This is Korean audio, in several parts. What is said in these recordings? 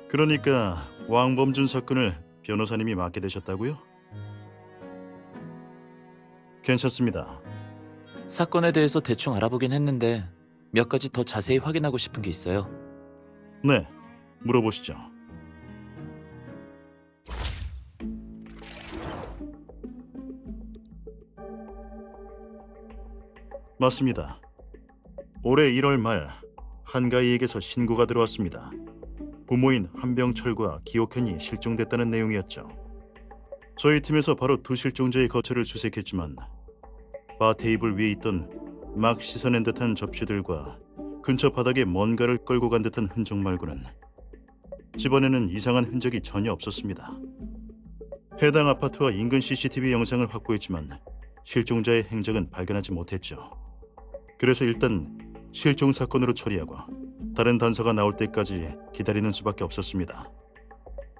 그러니까 왕범준 사건을 변호사님이 맡게 되셨다고요? 괜찮습니다. 사건에 대해서 대충 알아보긴 했는데 몇 가지 더 자세히 확인하고 싶은 게 있어요. 네, 물어보시죠. 맞습니다. 올해 1월 말 한가희에게서 신고가 들어왔습니다. 부모인 한병철과 기옥현이 실종됐다는 내용이었죠. 저희 팀에서 바로 두 실종자의 거처를 수색했지만 바 테이블 위에 있던 막 씻어낸 듯한 접시들과 근처 바닥에 뭔가를 끌고 간 듯한 흔적 말고는 집안에는 이상한 흔적이 전혀 없었습니다. 해당 아파트와 인근 CCTV 영상을 확보했지만 실종자의 행적은 발견하지 못했죠. 그래서 일단 실종 사건으로 처리하고 다른 단서가 나올 때까지 기다리는 수밖에 없었습니다.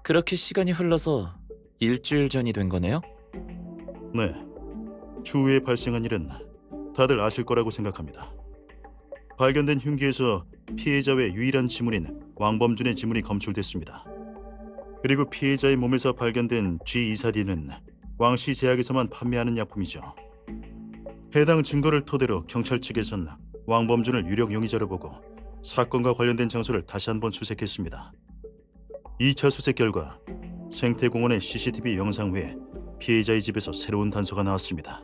그렇게 시간이 흘러서 일주일 전이 된 거네요? 네, 추후에 발생한 일은 다들 아실 거라고 생각합니다. 발견된 흉기에서 피해자 외 유일한 지문인 왕범준의 지문이 검출됐습니다. 그리고 피해자의 몸에서 발견된 G24D는 왕씨 제약에서만 판매하는 약품이죠. 해당 증거를 토대로 경찰 측에선 왕범준을 유력 용의자로 보고 사건과 관련된 장소를 다시 한번 수색했습니다. 2차 수색 결과 생태공원의 CCTV 영상 외에 피해자의 집에서 새로운 단서가 나왔습니다.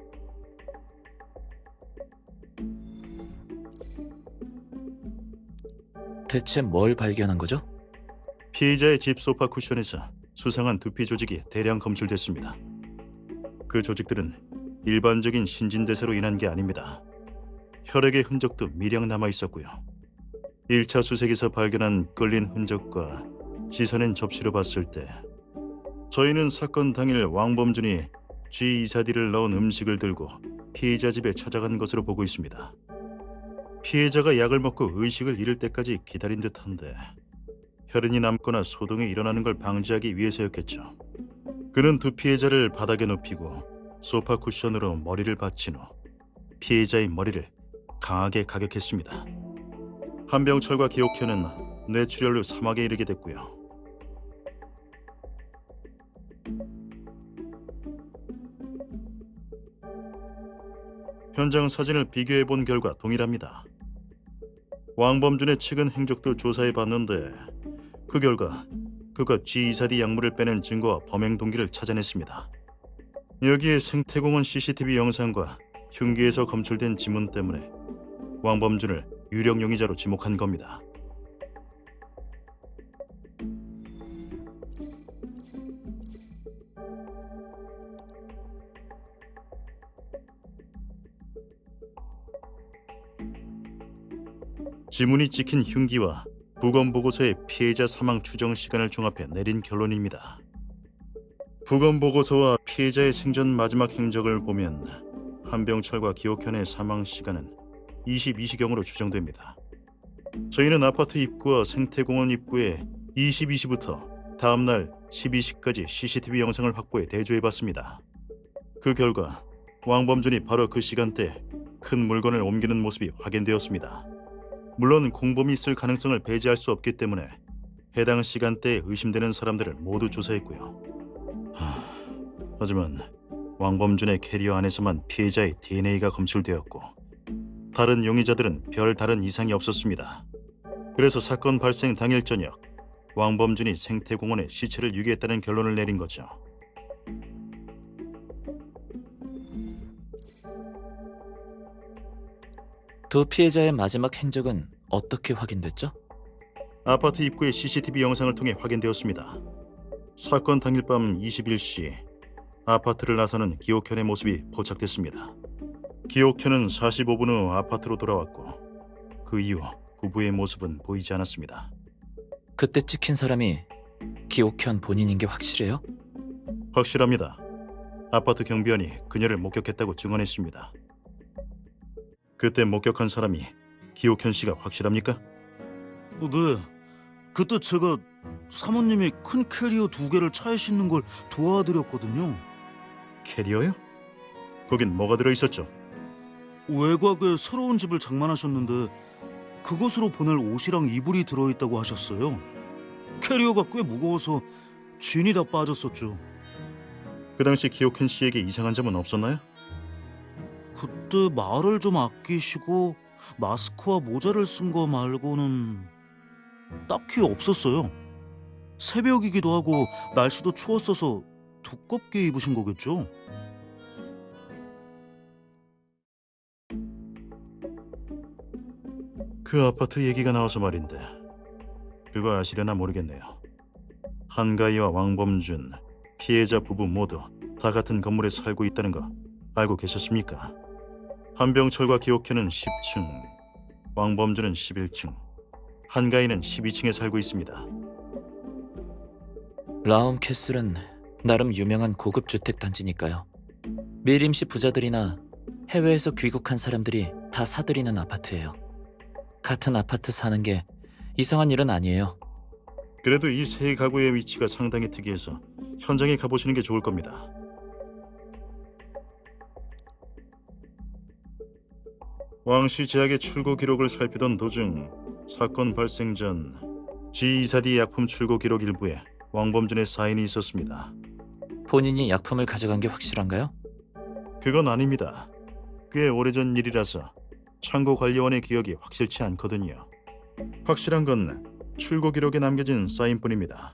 대체 뭘 발견한 거죠? 피해자의 집 소파 쿠션에서 수상한 두피 조직이 대량 검출됐습니다. 그 조직들은 일반적인 신진대사로 인한 게 아닙니다. 혈액의 흔적도 미량 남아 있었고요. 1차 수색에서 발견한 끌린 흔적과 씻어낸 접시로 봤을 때 저희는 사건 당일 왕범준이 G24D를 넣은 음식을 들고 피해자 집에 찾아간 것으로 보고 있습니다. 피해자가 약을 먹고 의식을 잃을 때까지 기다린 듯한데 혈흔이 남거나 소동이 일어나는 걸 방지하기 위해서였겠죠. 그는 두 피해자를 바닥에 눕히고 소파 쿠션으로 머리를 받친 후 피해자의 머리를 강하게 가격했습니다. 한병철과 기옥현은 뇌출혈로 사망에 이르게 됐고요. 현장 사진을 비교해 본 결과 동일합니다. 왕범준의 최근 행적도 조사해 봤는데 그 결과 그가 G24D 약물을 빼낸 증거와 범행 동기를 찾아냈습니다. 여기에 생태공원 CCTV 영상과 흉기에서 검출된 지문 때문에 왕범준을 유력 용의자로 지목한 겁니다. 지문이 찍힌 흉기와 부검보고서의 피해자 사망 추정 시간을 종합해 내린 결론입니다. 부검보고서와 피해자의 생전 마지막 행적을 보면 한병철과 기옥현의 사망 시간은 22시경으로 추정됩니다. 저희는 아파트 입구와 생태공원 입구에 22시부터 다음날 12시까지 CCTV 영상을 확보해 대조해봤습니다. 그 결과 왕범준이 바로 그 시간대 큰 물건을 옮기는 모습이 확인되었습니다. 물론 공범이 있을 가능성을 배제할 수 없기 때문에 해당 시간대에 의심되는 사람들을 모두 조사했고요. 하지만 왕범준의 캐리어 안에서만 피해자의 DNA가 검출되었고 다른 용의자들은 별 다른 이상이 없었습니다. 그래서 사건 발생 당일 저녁 왕범준이 생태공원에 시체를 유기했다는 결론을 내린 거죠. 두 피해자의 마지막 행적은 어떻게 확인됐죠? 아파트 입구의 CCTV 영상을 통해 확인되었습니다. 사건 당일 밤 21시 아파트를 나서는 기옥현의 모습이 포착됐습니다. 기옥현은 45분 후 아파트로 돌아왔고 그 이후 부부의 모습은 보이지 않았습니다. 그때 찍힌 사람이 기옥현 본인인 게 확실해요? 확실합니다. 아파트 경비원이 그녀를 목격했다고 증언했습니다. 그때 목격한 사람이 기옥현 씨가 확실합니까? 네. 그때 제가 사모님이 큰 캐리어 2개를 차에 싣는 걸 도와드렸거든요. 캐리어요? 거긴 뭐가 들어있었죠? 외곽에 새로운 집을 장만하셨는데 그곳으로 보낼 옷이랑 이불이 들어있다고 하셨어요. 캐리어가 꽤 무거워서 진이 다 빠졌었죠. 그 당시 기호켄 씨에게 이상한 점은 없었나요? 그때 말을 좀 아끼시고 마스크와 모자를 쓴 거 말고는 딱히 없었어요. 새벽이기도 하고 날씨도 추웠어서 두껍게 입으신 거겠죠? 그 아파트 얘기가 나와서 말인데 그거 아시려나 모르겠네요. 한가희와 왕범준, 피해자 부부 모두 다 같은 건물에 살고 있다는 거 알고 계셨습니까? 한병철과 기옥현은 10층, 왕범준은 11층, 한가희는 12층에 살고 있습니다. 라움 캐슬은 나름 유명한 고급 주택 단지니까요. 미림씨 부자들이나 해외에서 귀국한 사람들이 다 사들이는 아파트예요. 같은 아파트 사는 게 이상한 일은 아니에요. 그래도 이 세 가구의 위치가 상당히 특이해서 현장에 가보시는 게 좋을 겁니다. 왕씨 제약의 출고 기록을 살피던 도중 사건 발생 전 G24D 약품 출고 기록 일부에 왕범준의 사인이 있었습니다. 본인이 약품을 가져간 게 확실한가요? 그건 아닙니다. 꽤 오래전 일이라서 창고 관리원의 기억이 확실치 않거든요. 확실한 건 출고 기록에 남겨진 사인뿐입니다.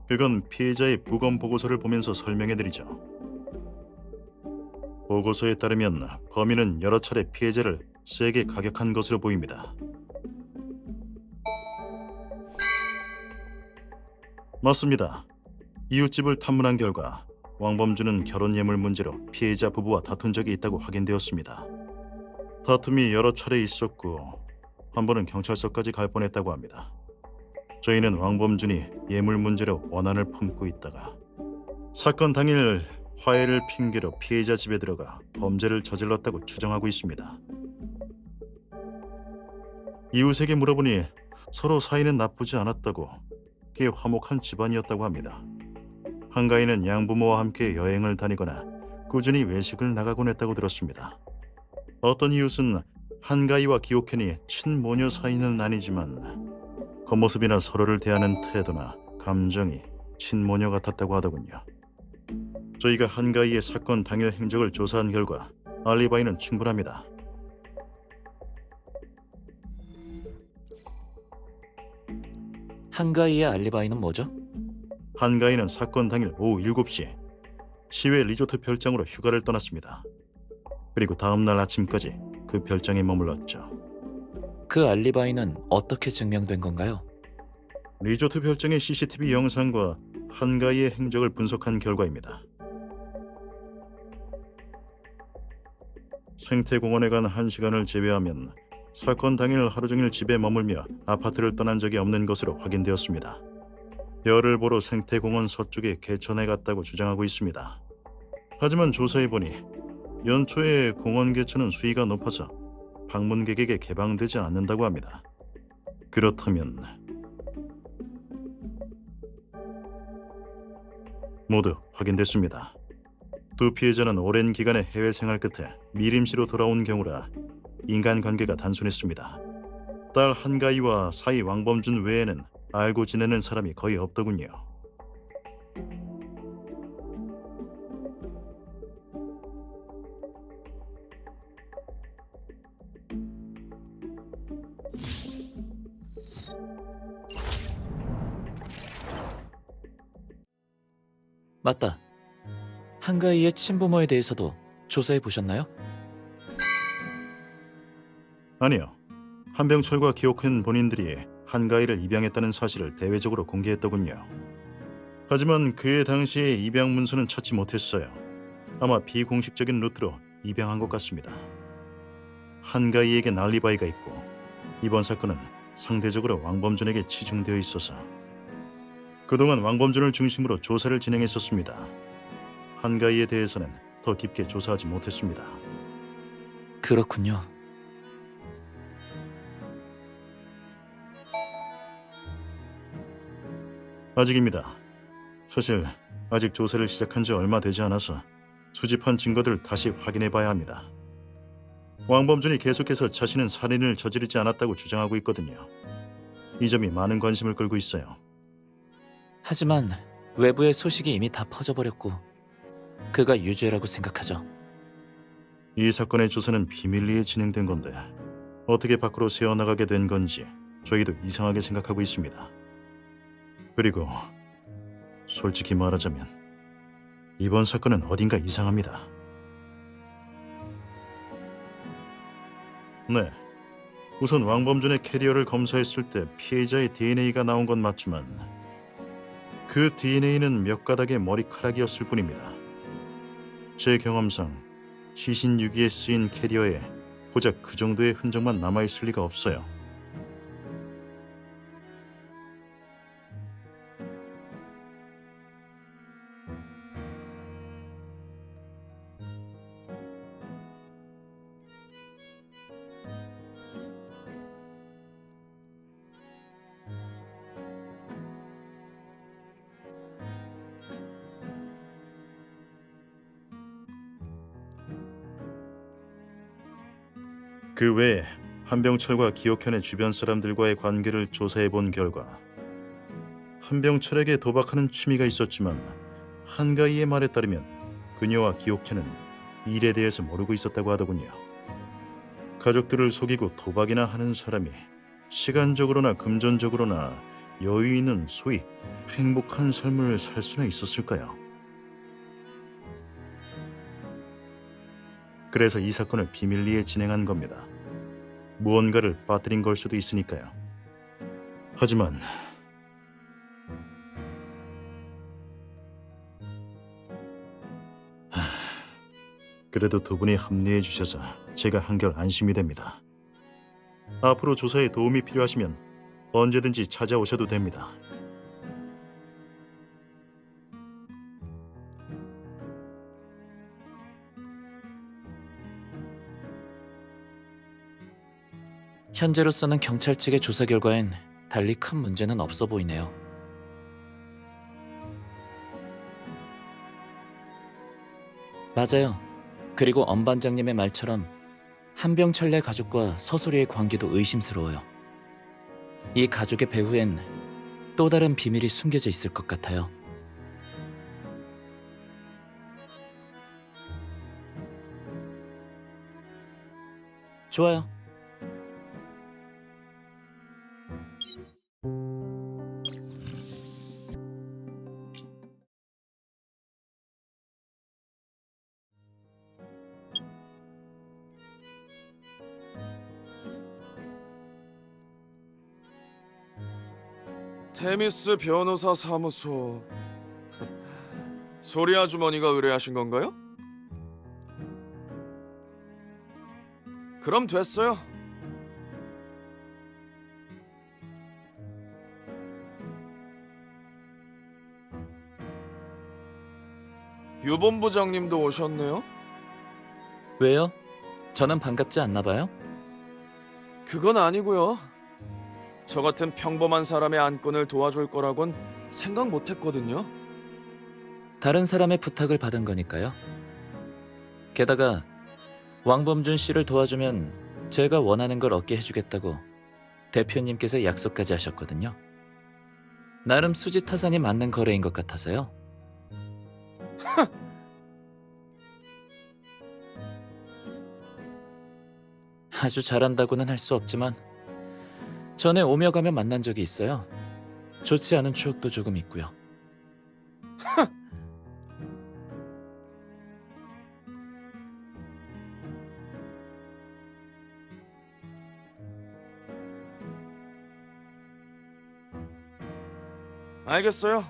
그건 피해자의 부검 보고서를 보면서 설명해드리죠. 보고서에 따르면 범인은 여러 차례 피해자를 세게 가격한 것으로 보입니다. 맞습니다. 이웃집을 탐문한 결과 왕범준은 결혼 예물 문제로 피해자 부부와 다툰 적이 있다고 확인되었습니다. 다툼이 여러 차례 있었고 한 번은 경찰서까지 갈 뻔했다고 합니다. 저희는 왕범준이 예물 문제로 원한을 품고 있다가 사건 당일 화해를 핑계로 피해자 집에 들어가 범죄를 저질렀다고 추정하고 있습니다. 이웃에게 물어보니 서로 사이는 나쁘지 않았다고 꽤 화목한 집안이었다고 합니다. 한가희는 양부모와 함께 여행을 다니거나 꾸준히 외식을 나가곤 했다고 들었습니다. 어떤 이웃은 한가희와 기옥현이 친모녀 사이는 아니지만 겉모습이나 서로를 대하는 태도나 감정이 친모녀 같았다고 하더군요. 저희가 한가희의 사건 당일 행적을 조사한 결과 알리바이는 충분합니다. 한가희의 알리바이는 뭐죠? 한가희는 사건 당일 오후 7시 시외 리조트 별장으로 휴가를 떠났습니다. 그리고 다음날 아침까지 그 별장에 머물렀죠. 그 알리바이는 어떻게 증명된 건가요? 리조트 별장의 CCTV 영상과 한가희의 행적을 분석한 결과입니다. 생태공원에 간 1시간을 제외하면 사건 당일 하루 종일 집에 머물며 아파트를 떠난 적이 없는 것으로 확인되었습니다. 별을 보러 생태공원 서쪽의 개천에 갔다고 주장하고 있습니다. 하지만 조사해보니 연초에 공원 개천은 수위가 높아서 방문객에게 개방되지 않는다고 합니다. 그렇다면 모두 확인됐습니다. 두 피해자는 오랜 기간의 해외 생활 끝에 미림시로 돌아온 경우라 인간관계가 단순했습니다. 딸 한가희와 사위 왕범준 외에는 알고 지내는 사람이 거의 없더군요. 맞다. 한가희의 친부모에 대해서도 조사해 보셨나요? 아니요. 한병철과 기옥현 본인들이 한가희를 입양했다는 사실을 대외적으로 공개했더군요. 하지만 그해 당시의 입양 문서는 찾지 못했어요. 아마 비공식적인 루트로 입양한 것 같습니다. 한가희에겐 알리바이가 있고 이번 사건은 상대적으로 왕범준에게 치중되어 있어서 그동안 왕범준을 중심으로 조사를 진행했었습니다. 한가희에 대해서는 더 깊게 조사하지 못했습니다. 그렇군요. 아직입니다. 사실 아직 조사를 시작한 지 얼마 되지 않아서 수집한 증거들을 다시 확인해 봐야 합니다. 왕범준이 계속해서 자신은 살인을 저지르지 않았다고 주장하고 있거든요. 이 점이 많은 관심을 끌고 있어요. 하지만 외부의 소식이 이미 다 퍼져버렸고 그가 유죄라고 생각하죠. 이 사건의 조사는 비밀리에 진행된 건데 어떻게 밖으로 새어나가게 된 건지 저희도 이상하게 생각하고 있습니다. 그리고 솔직히 말하자면 이번 사건은 어딘가 이상합니다. 네, 우선 왕범준의 캐리어를 검사했을 때 피해자의 DNA가 나온 건 맞지만 그 DNA는 몇 가닥의 머리카락이었을 뿐입니다. 제 경험상 시신 유기에 쓰인 캐리어에 고작 그 정도의 흔적만 남아있을 리가 없어요. 그 외에 한병철과 기옥현의 주변 사람들과의 관계를 조사해 본 결과 한병철에게 도박하는 취미가 있었지만 한가희의 말에 따르면 그녀와 기옥현은 일에 대해서 모르고 있었다고 하더군요. 가족들을 속이고 도박이나 하는 사람이 시간적으로나 금전적으로나 여유 있는 소위 행복한 삶을 살 수나 있었을까요? 그래서 이 사건을 비밀리에 진행한 겁니다. 무언가를 빠뜨린 걸 수도 있으니까요. 하지만 그래도 두 분이 합리해 주셔서 제가 한결 안심이 됩니다. 앞으로 조사에 도움이 필요하시면 언제든지 찾아오셔도 됩니다. 현재로서는 경찰 측의 조사 결과엔 달리 큰 문제는 없어 보이네요. 맞아요. 그리고 엄 반장님의 말처럼 한병철네 가족과 서소리의 관계도 의심스러워요. 이 가족의 배후엔 또 다른 비밀이 숨겨져 있을 것 같아요. 좋아요. 테미스 변호사 사무소. 소리 아주머니가 의뢰하신 건가요? 그럼 됐어요. 유 본부장님도 오셨네요. 왜요? 저는 반갑지 않나 봐요? 그건 아니고요. 저 같은 평범한 사람의 안건을 도와줄 거라곤 생각 못했거든요. 다른 사람의 부탁을 받은 거니까요. 게다가 왕범준 씨를 도와주면 제가 원하는 걸 얻게 해주겠다고 대표님께서 약속까지 하셨거든요. 나름 수지타산이 맞는 거래인 것 같아서요. 아주 잘한다고는 할 수 없지만 전에 오며 가며 만난 적이 있어요. 좋지 않은 추억도 조금 있고요. 알겠어요.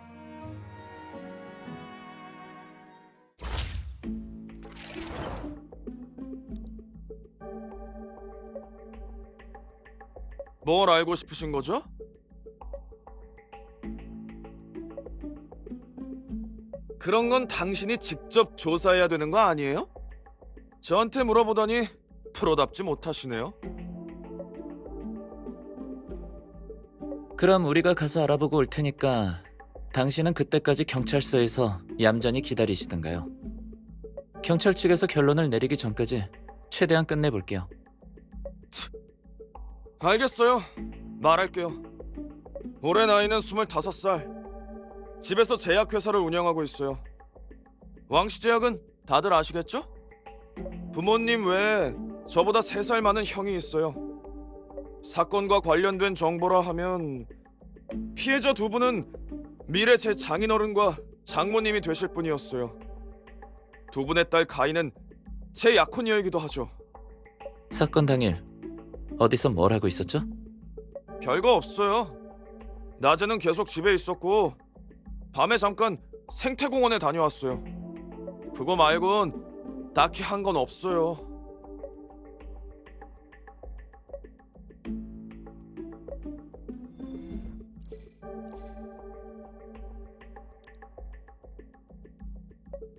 뭘 알고 싶으신 거죠? 그런 건 당신이 직접 조사해야 되는 거 아니에요? 저한테 물어보다니 프로답지 못하시네요. 그럼 우리가 가서 알아보고 올 테니까 당신은 그때까지 경찰서에서 얌전히 기다리시던가요. 경찰 측에서 결론을 내리기 전까지 최대한 끝내볼게요. 알겠어요. 말할게요. 올해 나이는 25살. 집에서 제약회사를 운영하고 있어요. 왕시제약은 다들 아시겠죠? 부모님 외에 저보다 3살 많은 형이 있어요. 사건과 관련된 정보라 하면 피해자 2분은 미래 제 장인어른과 장모님이 되실 분이었어요. 2분의 딸 가인은 제 약혼녀이기도 하죠. 사건 당일 어디서 뭘 하고 있었죠? 별거 없어요. 낮에는 계속 집에 있었고 밤에 잠깐 생태공원에 다녀왔어요. 그거 말곤 딱히 한 건 없어요.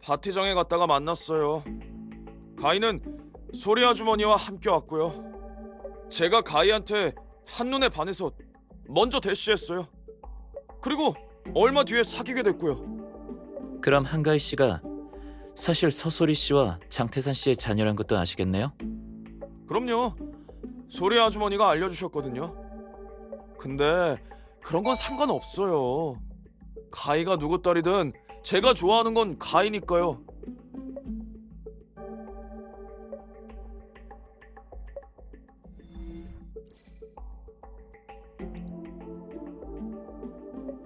파티장에 갔다가 만났어요. 가희는 소리 아주머니와 함께 왔고요. 제가 가희한테 한눈에 반해서 먼저 대시했어요. 그리고 얼마 뒤에 사귀게 됐고요. 그럼 한가희 씨가 사실 서소리 씨와 장태산 씨의 자녀란 것도 아시겠네요? 그럼요. 소리 아주머니가 알려주셨거든요. 근데 그런 건 상관없어요. 가희가 누구 딸이든 제가 좋아하는 건 가희니까요.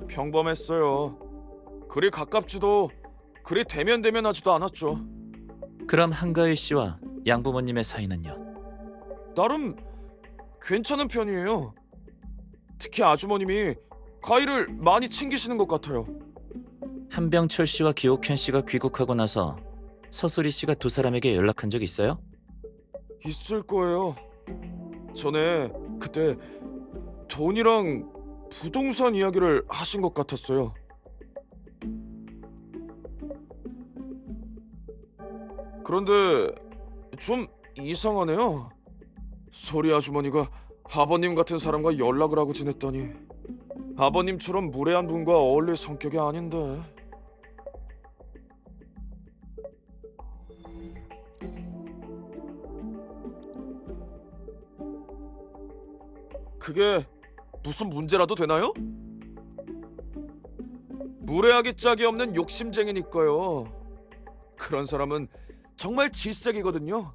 평범했어요. 그리 가깝지도 그리 대면대면하지도 않았죠. 그럼 한가희 씨와 양부모님의 사이는요? 나름 괜찮은 편이에요. 특히 아주머님이 가희를 많이 챙기시는 것 같아요. 한병철 씨와 기옥현 씨가 귀국하고 나서 서소리 씨가 두 사람에게 연락한 적 있어요? 있을 거예요. 전에 그때 돈이랑 부동산 이야기를 하신 것 같았어요. 그런데 좀 이상하네요. 소리 아주머니가 아버님 같은 사람과 연락을 하고 지냈다니. 아버님처럼 무례한 분과 어울릴 성격이 아닌데. 그게 무슨 문제라도 되나요? 무례하기 짝이 없는 욕심쟁이니까요. 그런 사람은 정말 질색이거든요.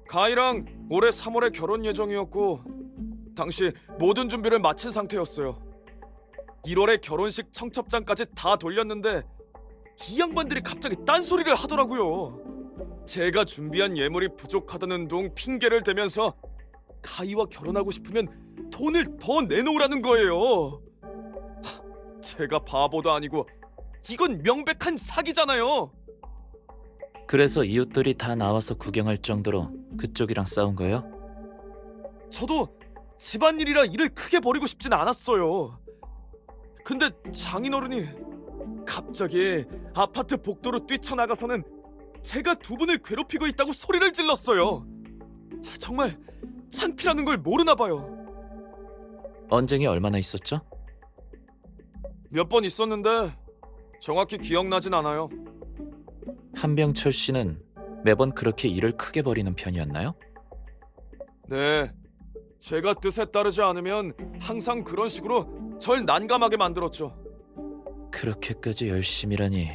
가희랑 올해 3월에 결혼 예정이었고 당시 모든 준비를 마친 상태였어요. 1월에 결혼식 청첩장까지 다 돌렸는데 이 양반들이 갑자기 딴소리를 하더라고요. 제가 준비한 예물이 부족하다는 둥 핑계를 대면서 가희와 결혼하고 싶으면 돈을 더 내놓으라는 거예요. 제가 바보도 아니고 이건 명백한 사기잖아요. 그래서 이웃들이 다 나와서 구경할 정도로 그쪽이랑 싸운 거예요? 저도 집안일이라 일을 크게 벌이고 싶진 않았어요. 근데 장인어른이 갑자기 아파트 복도로 뛰쳐나가서는 제가 2분을 괴롭히고 있다고 소리를 질렀어요. 정말 창피라는 걸 모르나 봐요. 언쟁이 얼마나 있었죠? 몇 번 있었는데 정확히 기억나진 않아요. 한병철 씨는 매번 그렇게 일을 크게 벌이는 편이었나요? 네, 제가 뜻에 따르지 않으면 항상 그런 식으로 절 난감하게 만들었죠. 그렇게까지 열심히라니.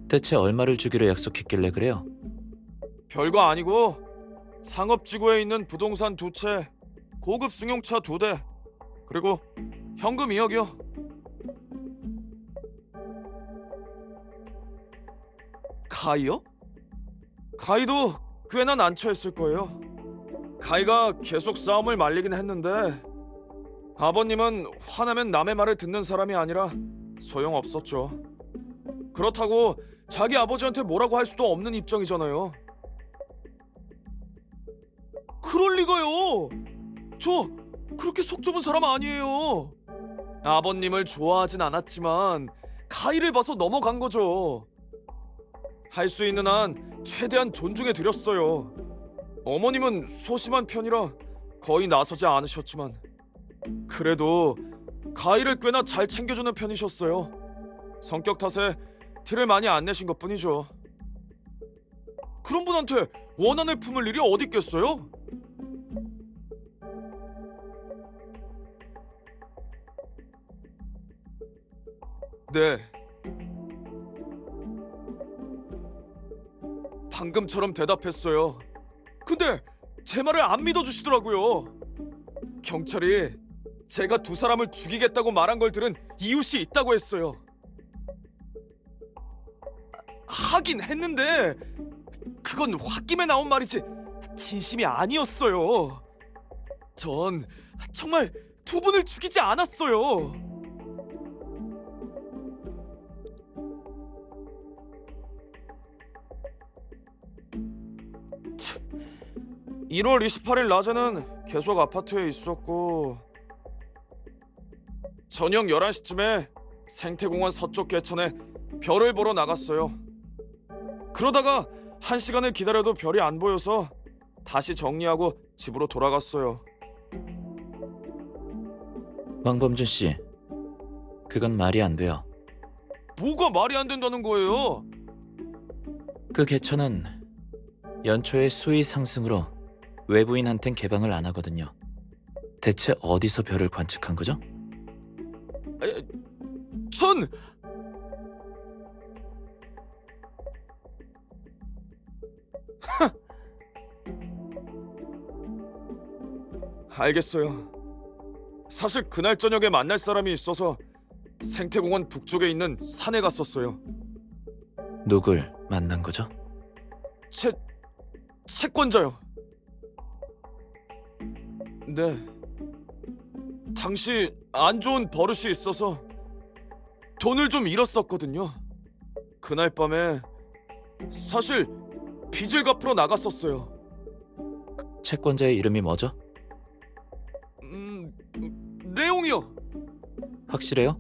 대체 얼마를 주기로 약속했길래 그래요? 별거 아니고 상업지구에 있는 부동산 2채, 고급 승용차 2대, 그리고 현금 2억이요. 가희요? 가희도 꽤나 난처했을 거예요. 가희가 계속 싸움을 말리긴 했는데 아버님은 화나면 남의 말을 듣는 사람이 아니라 소용없었죠. 그렇다고 자기 아버지한테 뭐라고 할 수도 없는 입장이잖아요. 그럴 리가요. 저 그렇게 속 좁은 사람 아니에요. 아버님을 좋아하진 않았지만 가희를 봐서 넘어간 거죠. 할 수 있는 한 최대한 존중해 드렸어요. 어머님은 소심한 편이라 거의 나서지 않으셨지만 그래도 가희를 꽤나 잘 챙겨주는 편이셨어요. 성격 탓에 티를 많이 안 내신 것뿐이죠. 그런 분한테 원한을 품을 일이 어디 있겠어요? 네. 방금처럼 대답했어요. 근데 제 말을 안 믿어주시더라고요. 경찰이 제가 두 사람을 죽이겠다고 말한 걸 들은 이웃이 있다고 했어요. 하긴 했는데 그건 홧김에 나온 말이지 진심이 아니었어요. 전 정말 두 분을 죽이지 않았어요. 1월 28일 낮에는 계속 아파트에 있었고 저녁 11시쯤에 생태공원 서쪽 개천에 별을 보러 나갔어요. 그러다가 1시간을 기다려도 별이 안 보여서 다시 정리하고 집으로 돌아갔어요. 왕범준 씨, 그건 말이 안 돼요. 뭐가 말이 안 된다는 거예요? 그 개천은 연초에 수위 상승으로 외부인한텐 개방을 안 하거든요. 대체 어디서 별을 관측한 거죠? 전 알겠어요. 사실 그날 저녁에 만날 사람이 있어서 생태공원 북쪽에 있는 산에 갔었어요. 누굴 만난 거죠? 채권자요. 네. 당시 안 좋은 버릇이 있어서 돈을 좀 잃었었거든요. 그날 밤에 사실 빚을 갚으러 나갔었어요. 채권자의 이름이 뭐죠? 레옹이요. 확실해요?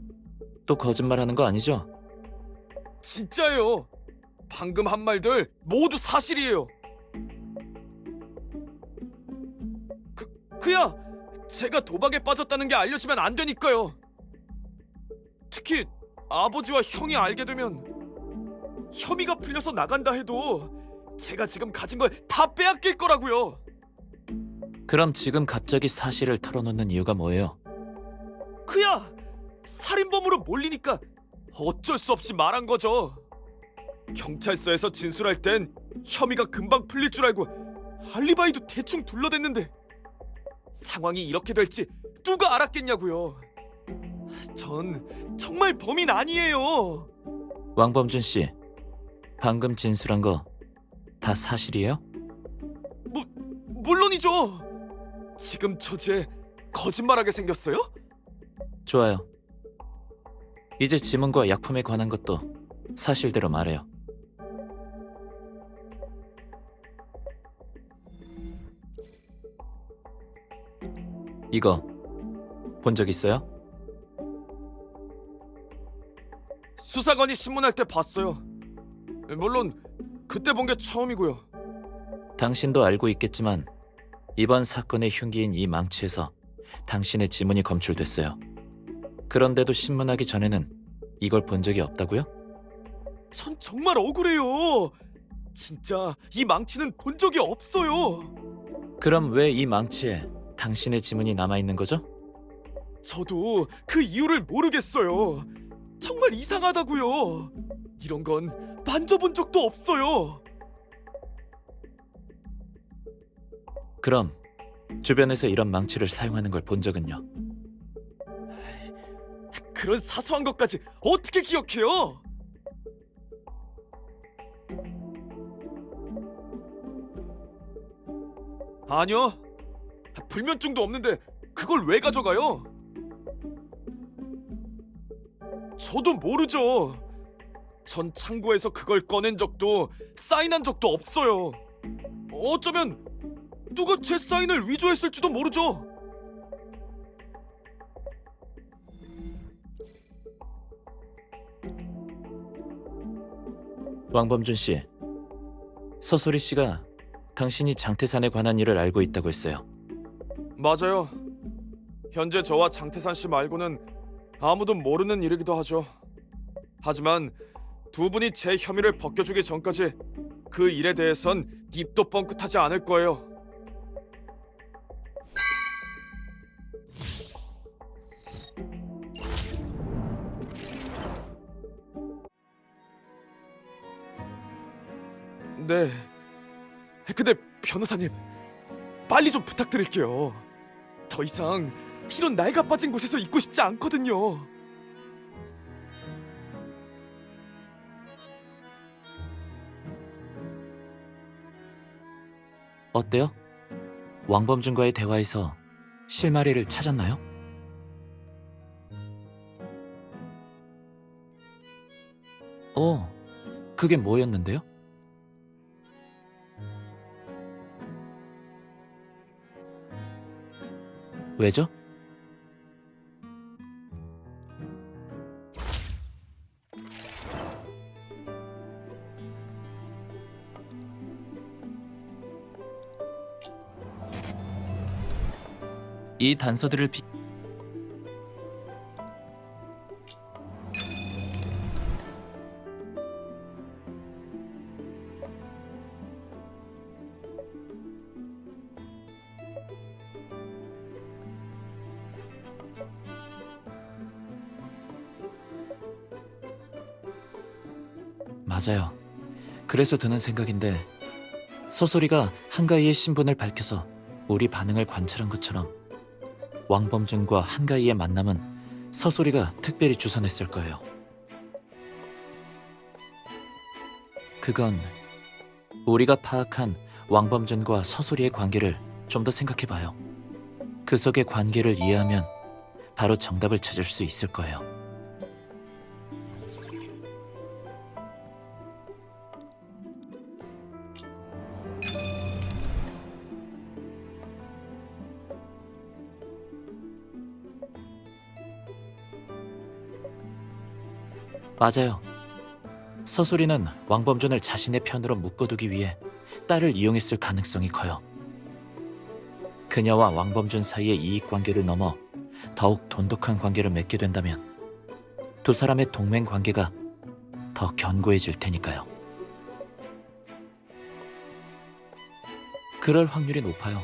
또 거짓말하는 거 아니죠? 진짜예요. 방금 한 말들 모두 사실이에요. 그야 제가 도박에 빠졌다는 게 알려지면 안 되니까요. 특히 아버지와 형이 알게 되면 혐의가 풀려서 나간다 해도 제가 지금 가진 걸 다 빼앗길 거라고요. 그럼 지금 갑자기 사실을 털어놓는 이유가 뭐예요? 그야 살인범으로 몰리니까 어쩔 수 없이 말한 거죠. 경찰서에서 진술할 땐 혐의가 금방 풀릴 줄 알고 알리바이도 대충 둘러댔는데 상황이 이렇게 될지 누가 알았겠냐고요. 전 정말 범인 아니에요. 왕범준 씨, 방금 진술한 거 다 사실이에요? 물론이죠. 지금 처지에 거짓말하게 생겼어요? 좋아요. 이제 지문과 약품에 관한 것도 사실대로 말해요. 이거 본 적 있어요? 수사관이 신문할 때 봤어요. 물론 그때 본 게 처음이고요. 당신도 알고 있겠지만 이번 사건의 흉기인 이 망치에서 당신의 지문이 검출됐어요. 그런데도 신문하기 전에는 이걸 본 적이 없다고요? 전 정말 억울해요. 진짜 이 망치는 본 적이 없어요. 그럼 왜 이 망치에 당신의 지문이 남아있는 거죠? 저도 그 이유를 모르겠어요. 정말 이상하다고요. 이런 건 만져본 적도 없어요. 그럼 주변에서 이런 망치를 사용하는 걸 본 적은요? 그런 사소한 것까지 어떻게 기억해요? 아니요. 불면증도 없는데 그걸 왜 가져가요? 저도 모르죠. 전 창고에서 그걸 꺼낸 적도 사인한 적도 없어요. 어쩌면 누가 제 사인을 위조했을지도 모르죠. 왕범준 씨, 서소리 씨가 당신이 장태산에 관한 일을 알고 있다고 했어요. 맞아요. 현재 저와 장태산 씨 말고는 아무도 모르는 일이기도 하죠. 하지만 두 분이 제 혐의를 벗겨주기 전까지 그 일에 대해선 입도 뻥끗하지 않을 거예요. 네. 근데 변호사님, 빨리 좀 부탁드릴게요. 더 이상 이런 낡아 빠진 곳에서 있고 싶지 않거든요. 어때요? 왕범준과의 대화에서 실마리를 찾았나요? 그게 뭐였는데요? 왜죠? 이 단서들을 맞아요. 그래서 드는 생각인데 서소리가 한가희의 신분을 밝혀서 우리 반응을 관찰한 것처럼 왕범준과 한가희의 만남은 서소리가 특별히 주선했을 거예요. 그건 우리가 파악한 왕범준과 서소리의 관계를 좀 더 생각해봐요. 그 속의 관계를 이해하면 바로 정답을 찾을 수 있을 거예요. 맞아요. 서소리는 왕범준을 자신의 편으로 묶어두기 위해 딸을 이용했을 가능성이 커요. 그녀와 왕범준 사이의 이익관계를 넘어 더욱 돈독한 관계를 맺게 된다면 두 사람의 동맹 관계가 더 견고해질 테니까요. 그럴 확률이 높아요.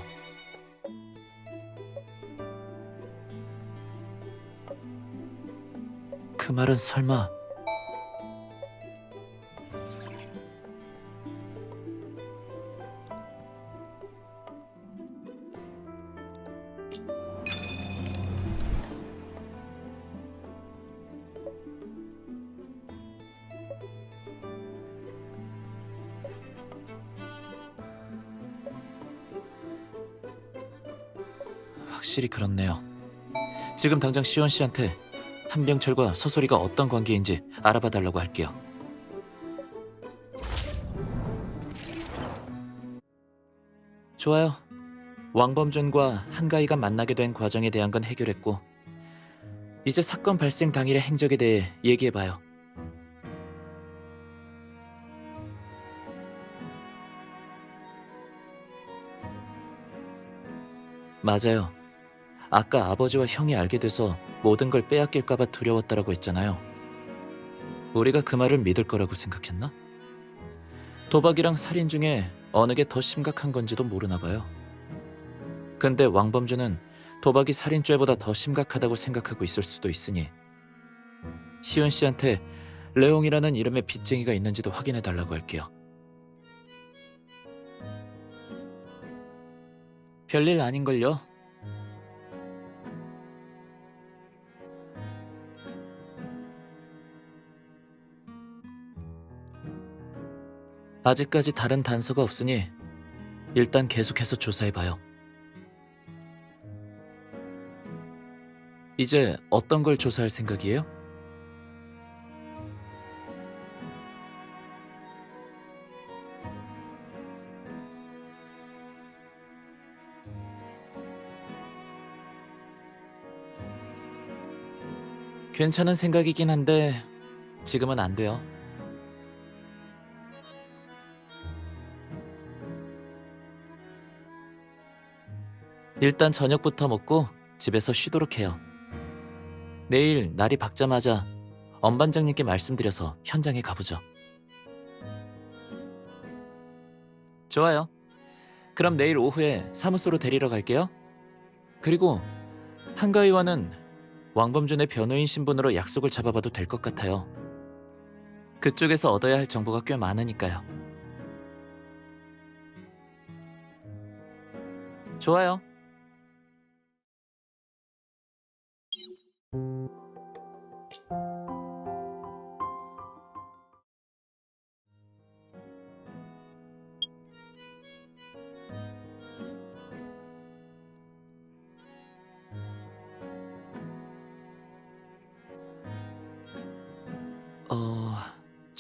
그 말은 설마 확실히 그렇네요. 지금 당장 시원 씨한테 한병철과 서소리가 어떤 관계인지 알아봐 달라고 할게요. 좋아요. 왕범준과 한가희가 만나게 된 과정에 대한 건 해결했고 이제 사건 발생 당일의 행적에 대해 얘기해봐요. 맞아요. 아까 아버지와 형이 알게 돼서 모든 걸 빼앗길까봐 두려웠다라고 했잖아요. 우리가 그 말을 믿을 거라고 생각했나? 도박이랑 살인 중에 어느 게 더 심각한 건지도 모르나 봐요. 근데 왕범준은 도박이 살인죄보다 더 심각하다고 생각하고 있을 수도 있으니 시은 씨한테 레옹이라는 이름의 빚쟁이가 있는지도 확인해 달라고 할게요. 별일 아닌걸요? 아직까지 다른 단서가 없으니 일단 계속해서 조사해봐요. 이제 어떤 걸 조사할 생각이에요? 괜찮은 생각이긴 한데 지금은 안 돼요. 일단 저녁부터 먹고 집에서 쉬도록 해요. 내일 날이 밝자마자 엄 반장님께 말씀드려서 현장에 가보죠. 좋아요. 그럼 내일 오후에 사무소로 데리러 갈게요. 그리고 한가위와는 왕범준의 변호인 신분으로 약속을 잡아봐도 될 것 같아요. 그쪽에서 얻어야 할 정보가 꽤 많으니까요. 좋아요.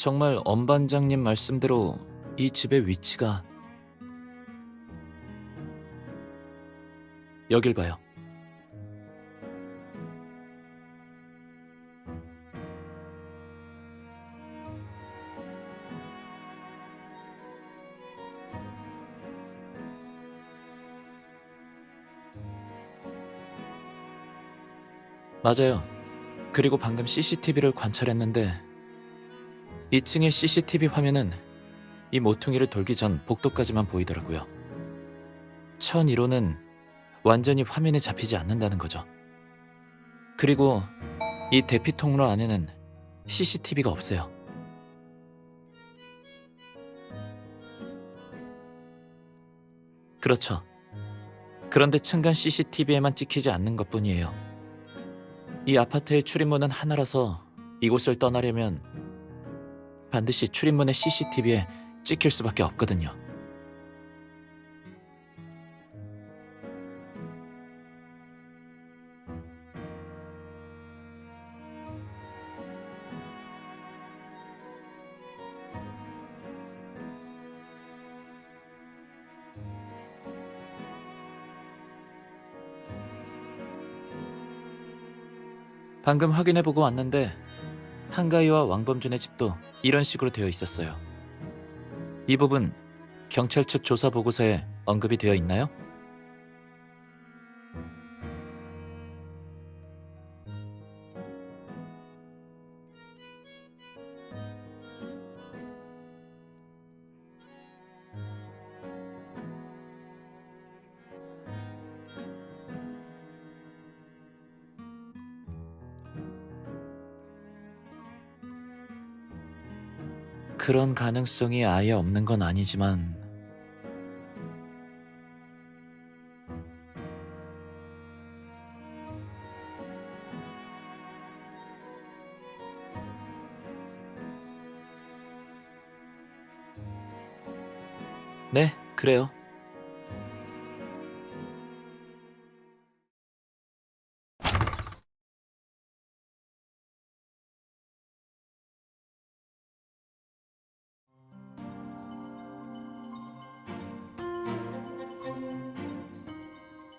정말 엄 반장님 말씀대로 이 집의 위치가 여길 봐요. 맞아요. 그리고 방금 CCTV를 관찰했는데 2층의 CCTV 화면은 이 모퉁이를 돌기 전 복도까지만 보이더라고요. 1001호는 완전히 화면에 잡히지 않는다는 거죠. 그리고 이 대피 통로 안에는 CCTV가 없어요. 그렇죠. 그런데 층간 CCTV에만 찍히지 않는 것뿐이에요. 이 아파트의 출입문은 하나라서 이곳을 떠나려면 반드시 출입문의 CCTV에 찍힐 수밖에 없거든요. 방금 확인해보고 왔는데 한가희와 왕범준의 집도 이런 식으로 되어 있었어요. 이 부분 경찰 측 조사 보고서에 언급이 되어 있나요? 그런 가능성이 아예 없는 건 아니지만 네, 그래요.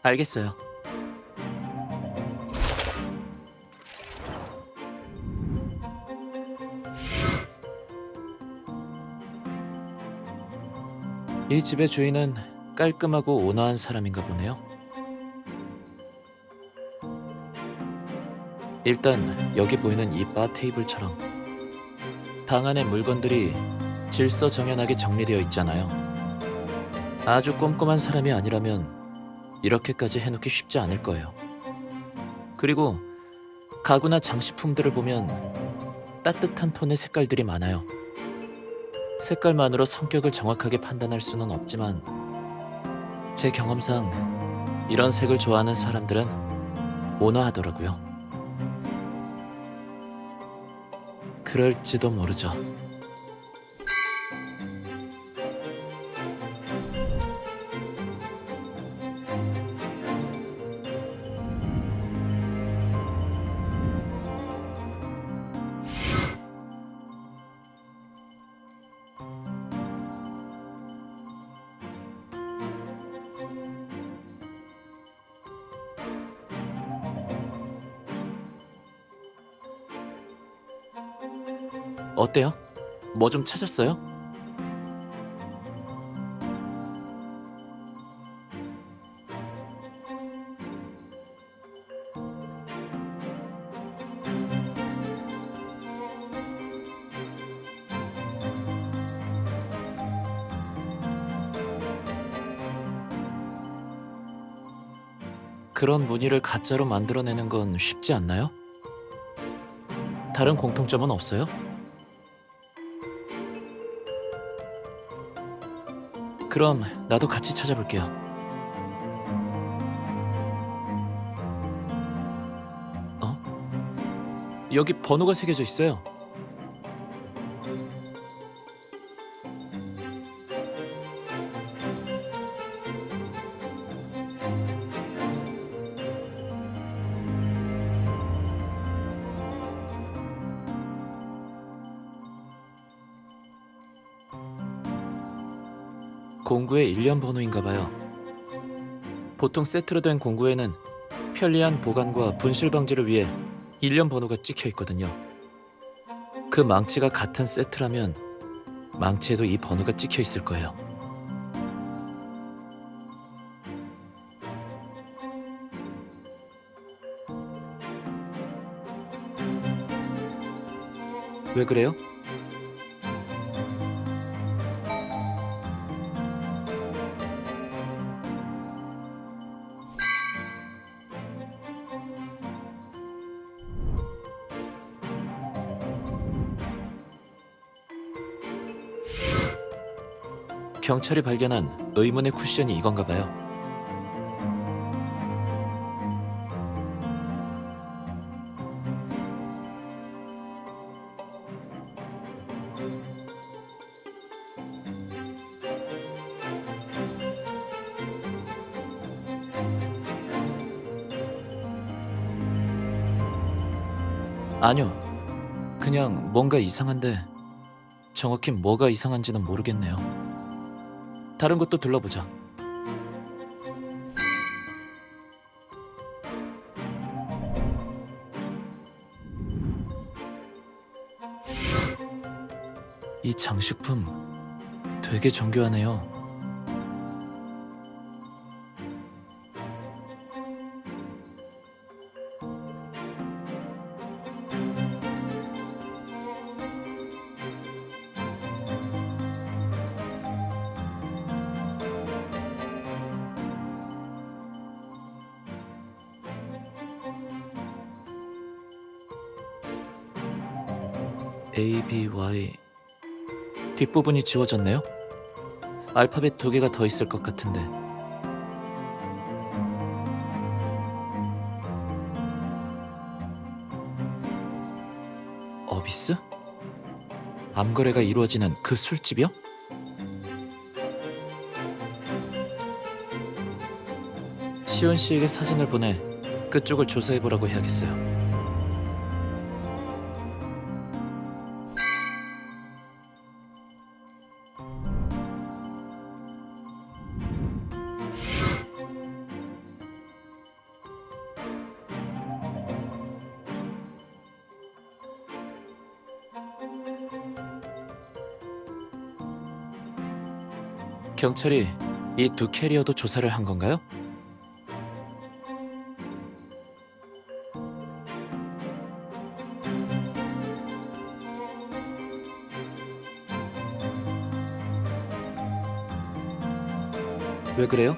알겠어요. 이 집의 주인은 깔끔하고 온화한 사람인가 보네요. 일단 여기 보이는 이 바 테이블처럼 방 안의 물건들이 질서정연하게 정리되어 있잖아요. 아주 꼼꼼한 사람이 아니라면 이렇게까지 해놓기 쉽지 않을 거예요. 그리고 가구나 장식품들을 보면 따뜻한 톤의 색깔들이 많아요. 색깔만으로 성격을 정확하게 판단할 수는 없지만 제 경험상 이런 색을 좋아하는 사람들은 온화하더라고요. 그럴지도 모르죠. 어때요? 뭐 좀 찾았어요? 그런 무늬를 가짜로 만들어내는 건 쉽지 않나요? 다른 공통점은 없어요? 그럼 나도 같이 찾아볼게요. 어? 여기 번호가 새겨져 있어요. 공구의 일련 번호인가 봐요. 보통 세트로 된 공구에는 편리한 보관과 분실 방지를 위해 일련 번호가 찍혀 있거든요. 그 망치가 같은 세트라면 망치에도 이 번호가 찍혀 있을 거예요. 왜 그래요? 경찰이 발견한 의문의 쿠션이 이건가 봐요. 아니요. 그냥 뭔가 이상한데 정확히 뭐가 이상한지는 모르겠네요. 다른 곳도 둘러보자. 이 장식품 되게 정교하네요. A, B, Y 뒷부분이 지워졌네요? 알파벳 2개가 더 있을 것 같은데. 어비스? 암거래가 이루어지는 그 술집이요? 시온 씨에게 사진을 보내 그쪽을 조사해보라고 해야겠어요. 경찰이 이 두 캐리어도 조사를 한 건가요? 왜 그래요?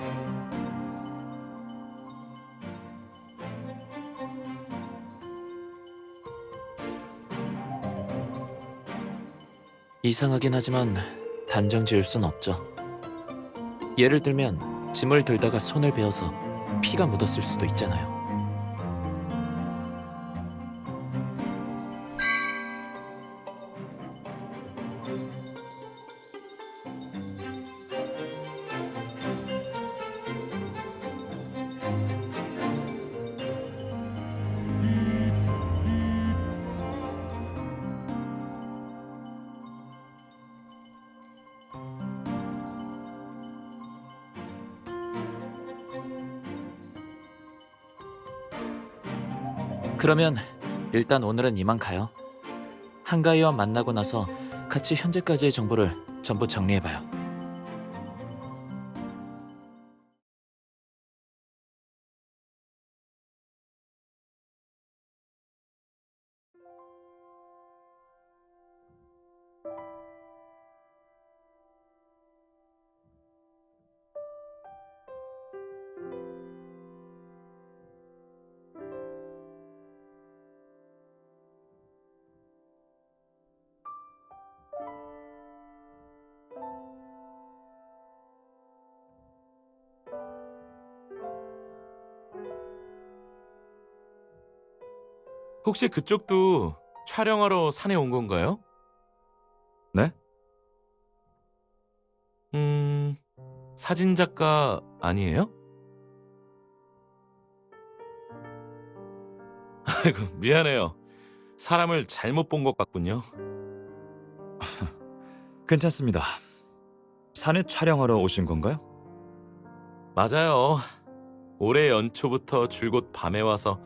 이상하긴 하지만 단정 지을 순 없죠. 예를 들면 짐을 들다가 손을 베어서 피가 묻었을 수도 있잖아요. 그러면 일단 오늘은 이만 가요. 한가위와 만나고 나서 같이 현재까지의 정보를 전부 정리해봐요. 혹시 그쪽도 촬영하러 산에 온 건가요? 네? 사진작가 아니에요? 아이고, 미안해요. 사람을 잘못 본 것 같군요. 괜찮습니다. 산에 촬영하러 오신 건가요? 맞아요. 올해 연초부터 줄곧 밤에 와서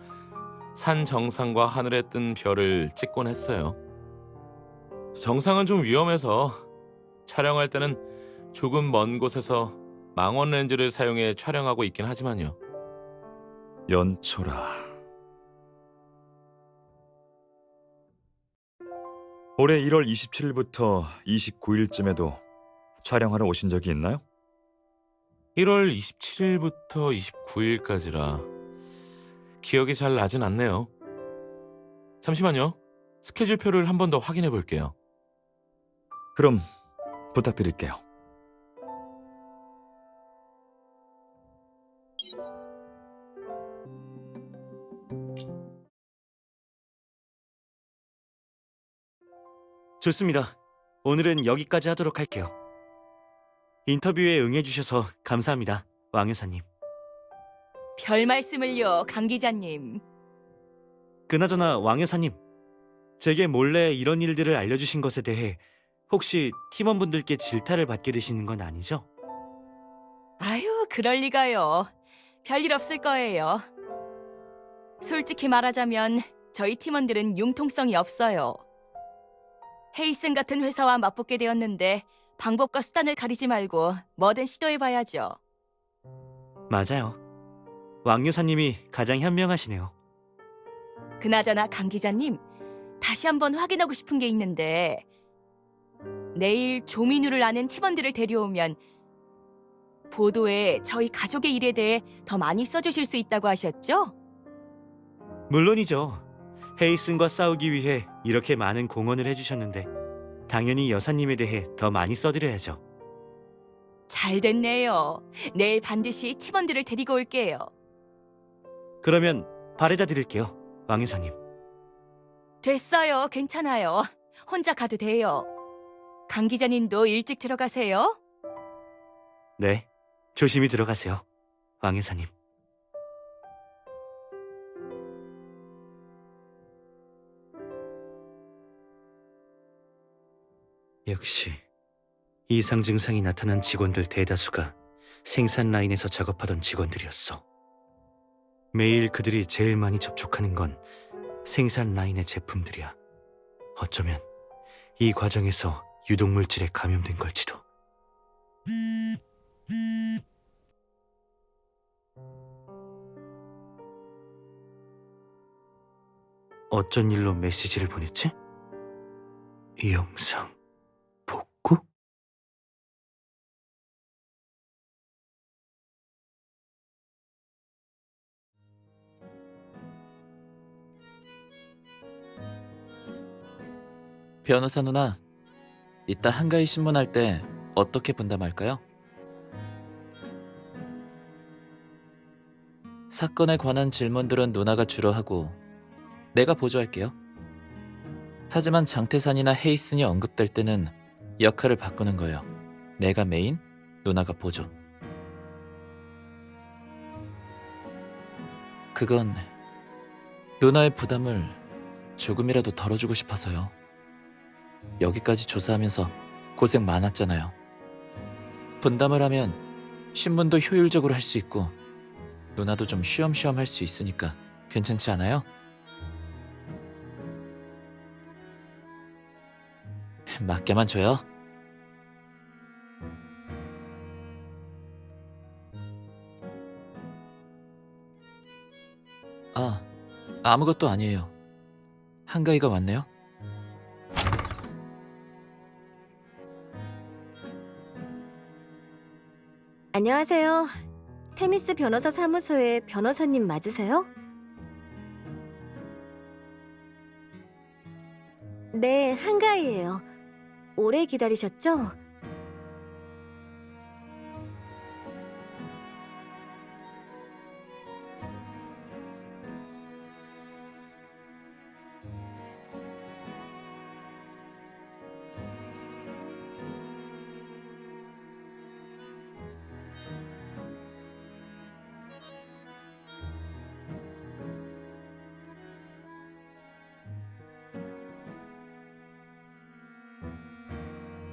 산 정상과 하늘에 뜬 별을 찍곤 했어요. 정상은 좀 위험해서 촬영할 때는 조금 먼 곳에서 망원 렌즈를 사용해 촬영하고 있긴 하지만요. 연초라. 올해 1월 27일부터 29일쯤에도 촬영하러 오신 적이 있나요? 1월 27일부터 29일까지라 기억이 잘 나진 않네요. 잠시만요. 스케줄표를 한 번 더 확인해 볼게요. 그럼 부탁드릴게요. 좋습니다. 오늘은 여기까지 하도록 할게요. 인터뷰에 응해주셔서 감사합니다, 왕 여사님. 별 말씀을요, 강 기자님. 그나저나 왕 여사님, 제게 몰래 이런 일들을 알려주신 것에 대해 혹시 팀원분들께 질타를 받게 되시는 건 아니죠? 아유, 그럴 리가요. 별일 없을 거예요. 솔직히 말하자면 저희 팀원들은 융통성이 없어요. 헤이슨 같은 회사와 맞붙게 되었는데 방법과 수단을 가리지 말고 뭐든 시도해봐야죠. 맞아요. 왕 여사님이 가장 현명하시네요. 그나저나 강 기자님, 다시 한번 확인하고 싶은 게 있는데 내일 조민우를 아는 팀원들을 데려오면 보도에 저희 가족의 일에 대해 더 많이 써주실 수 있다고 하셨죠? 물론이죠. 헤이슨과 싸우기 위해 이렇게 많은 공헌을 해주셨는데 당연히 여사님에 대해 더 많이 써드려야죠. 잘 됐네요. 내일 반드시 팀원들을 데리고 올게요. 그러면 바래다 드릴게요, 왕 여사님. 됐어요. 괜찮아요. 혼자 가도 돼요. 강 기자님도 일찍 들어가세요. 네, 조심히 들어가세요, 왕 여사님. 역시 이상 증상이 나타난 직원들 대다수가 생산 라인에서 작업하던 직원들이었어. 매일 그들이 제일 많이 접촉하는 건 생산 라인의 제품들이야. 어쩌면 이 과정에서 유독물질에 감염된 걸지도. 어쩐 일로 메시지를 보냈지? 이 영상 복구? 변호사 누나, 이따 한가위 신문할 때 어떻게 분담할까요? 사건에 관한 질문들은 누나가 주로 하고 내가 보조할게요. 하지만 장태산이나 헤이슨이 언급될 때는 역할을 바꾸는 거예요. 내가 메인, 누나가 보조. 그건 누나의 부담을 조금이라도 덜어주고 싶어서요. 여기까지 조사하면서 고생 많았잖아요. 분담을 하면 신문도 효율적으로 할 수 있고 누나도 좀 쉬엄쉬엄 할 수 있으니까 괜찮지 않아요? 맡겨만 줘요. 아, 아무것도 아니에요. 한가위가 왔네요. 안녕하세요. 테미스 변호사 사무소의 변호사님 맞으세요? 네, 한가위예요. 오래 기다리셨죠?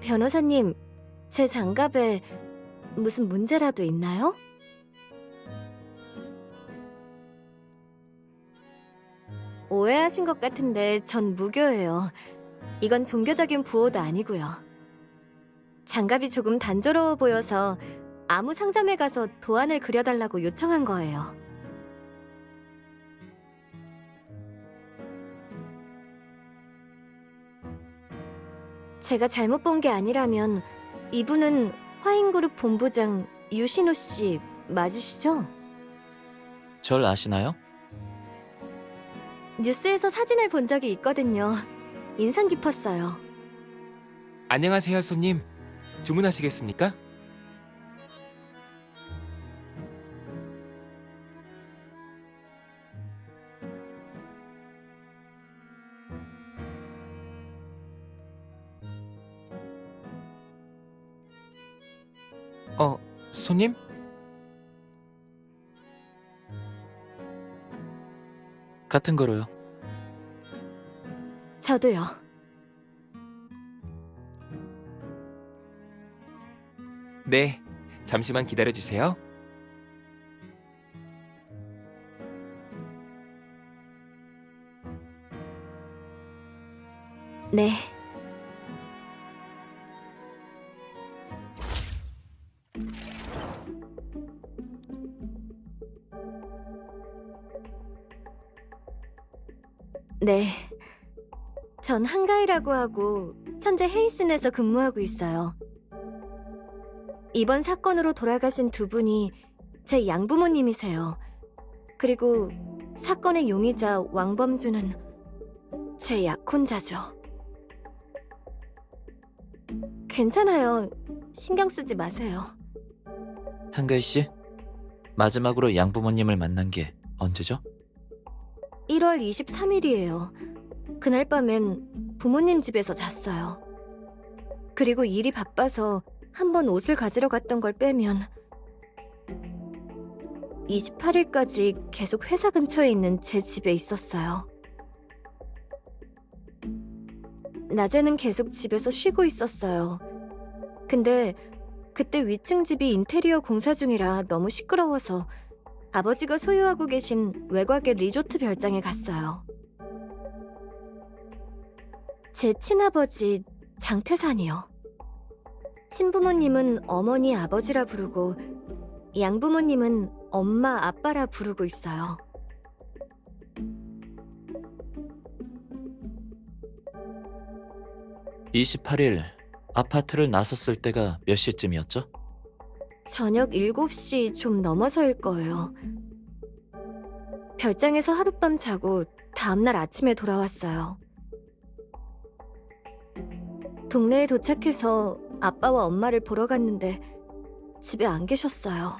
변호사님, 제 장갑에 무슨 문제라도 있나요? 오해하신 것 같은데 전 무교예요. 이건 종교적인 부호도 아니고요. 장갑이 조금 단조로워 보여서 아무 상점에 가서 도안을 그려달라고 요청한 거예요. 제가 잘못 본 게 아니라면 이분은 화인그룹 본부장 유신호 씨 맞으시죠? 절 아시나요? 뉴스에서 사진을 본 적이 있거든요. 인상 깊었어요. 안녕하세요, 손님. 주문하시겠습니까? 손님? 같은 거로요. 저도요. 네, 잠시만 기다려주세요. 네. 네. 전 한가희라고 하고 현재 헤이슨에서 근무하고 있어요. 이번 사건으로 돌아가신 두 분이 제 양부모님이세요. 그리고 사건의 용의자 왕범주는 제 약혼자죠. 괜찮아요. 신경 쓰지 마세요. 한가희 씨, 마지막으로 양부모님을 만난 게 언제죠? 1월 23일이에요. 그날 밤엔 부모님 집에서 잤어요. 그리고 일이 바빠서 한번 옷을 가지러 갔던 걸 빼면 28일까지 계속 회사 근처에 있는 제 집에 있었어요. 낮에는 계속 집에서 쉬고 있었어요. 근데 그때 위층 집이 인테리어 공사 중이라 너무 시끄러워서 아버지가 소유하고 계신 외곽의 리조트 별장에 갔어요. 제 친아버지 장태산이요. 친부모님은 어머니 아버지라 부르고 양부모님은 엄마 아빠라 부르고 있어요. (28일) 아파트를 나섰을 때가 몇 시쯤이었죠? 저녁 7시 좀 넘어서일 거예요. 별장에서 하룻밤 자고 다음날 아침에 돌아왔어요. 동네에 도착해서 아빠와 엄마를 보러 갔는데 집에 안 계셨어요.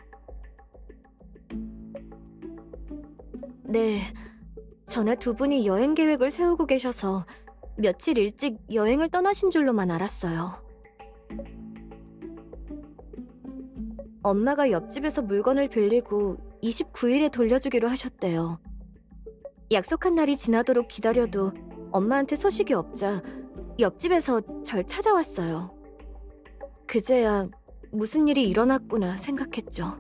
네, 전에 두 분이 여행 계획을 세우고 계셔서 며칠 일찍 여행을 떠나신 줄로만 알았어요. 엄마가 옆집에서 물건을 빌리고 29일에 돌려주기로 하셨대요. 약속한 날이 지나도록 기다려도 엄마한테 소식이 없자 옆집에서 절 찾아왔어요. 그제야 무슨 일이 일어났구나 생각했죠.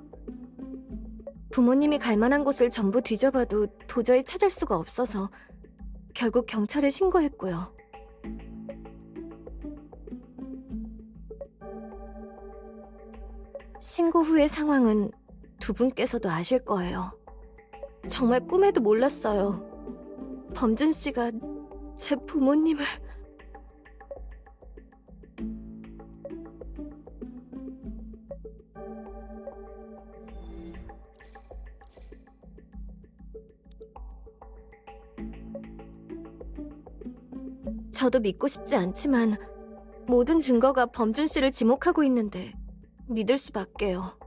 부모님이 갈 만한 곳을 전부 뒤져봐도 도저히 찾을 수가 없어서 결국 경찰에 신고했고요. 신고 후의 상황은 두 분께서도 아실 거예요. 정말 꿈에도 몰랐어요. 범준 씨가 제 부모님을... 저도 믿고 싶지 않지만 모든 증거가 범준 씨를 지목하고 있는데 믿을 수밖에요.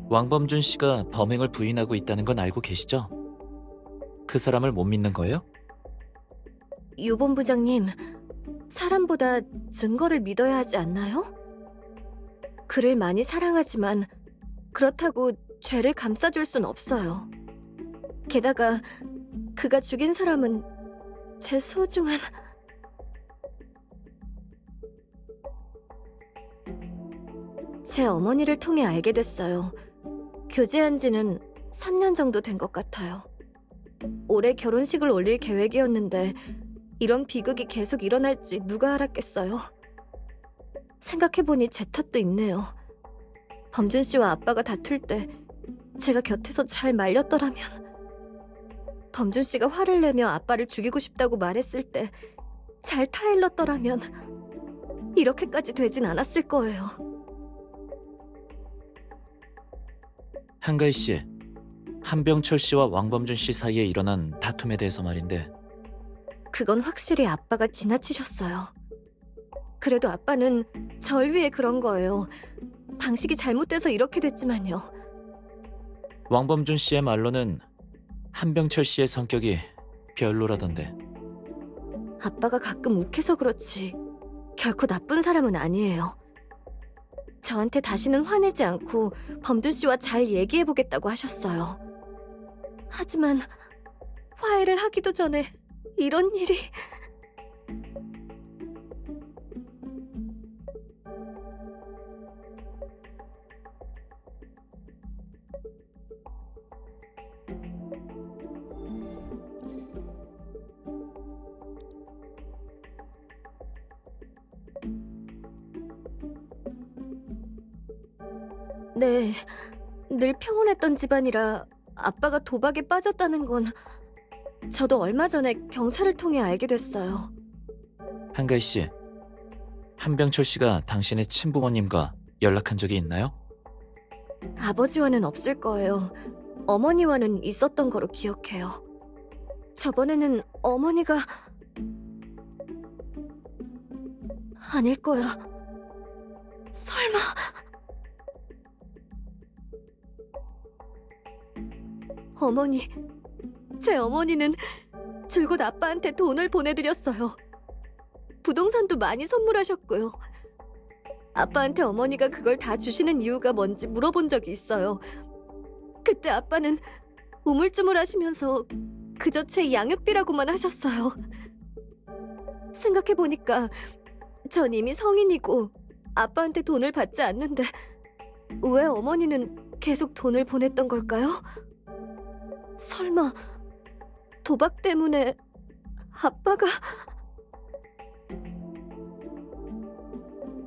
왕범준 씨가 범행을 부인하고 있다는 건 알고 계시죠? 그 사람을 못 믿는 거예요? 유 본부장님, 사람보다 증거를 믿어야 하지 않나요? 그를 많이 사랑하지만 그렇다고 죄를 감싸줄 순 없어요. 게다가 그가 죽인 사람은 제 소중한... 제 어머니를 통해 알게 됐어요. 교제한 지는 3년 정도 된 것 같아요. 올해 결혼식을 올릴 계획이었는데 이런 비극이 계속 일어날지 누가 알았겠어요. 생각해보니 제 탓도 있네요. 범준 씨와 아빠가 다툴 때 제가 곁에서 잘 말렸더라면, 범준 씨가 화를 내며 아빠를 죽이고 싶다고 말했을 때 잘 타일렀더라면 이렇게까지 되진 않았을 거예요. 한가희 씨, 한병철 씨와 왕범준 씨 사이에 일어난 다툼에 대해서 말인데 그건 확실히 아빠가 지나치셨어요. 그래도 아빠는 절 위해 그런 거예요. 방식이 잘못돼서 이렇게 됐지만요. 왕범준 씨의 말로는 한병철 씨의 성격이 별로라던데. 아빠가 가끔 욱해서 그렇지 결코 나쁜 사람은 아니에요. 저한테 다시는 화내지 않고 범준 씨와 잘 얘기해보겠다고 하셨어요. 하지만 화해를 하기도 전에 이런 일이... 네, 늘 평온했던 집안이라 아빠가 도박에 빠졌다는 건 저도 얼마 전에 경찰을 통해 알게 됐어요. 한가희 씨, 한병철 씨가 당신의 친부모님과 연락한 적이 있나요? 아버지와는 없을 거예요. 어머니와는 있었던 거로 기억해요. 저번에는 어머니가... 아닐 거야. 설마... 어머니, 제 어머니는 줄곧 아빠한테 돈을 보내드렸어요. 부동산도 많이 선물하셨고요. 아빠한테 어머니가 그걸 다 주시는 이유가 뭔지 물어본 적이 있어요. 그때 아빠는 우물쭈물하시면서 그저 제 양육비라고만 하셨어요. 생각해보니까 전 이미 성인이고 아빠한테 돈을 받지 않는데 왜 어머니는 계속 돈을 보냈던 걸까요? 설마 도박 때문에 아빠가...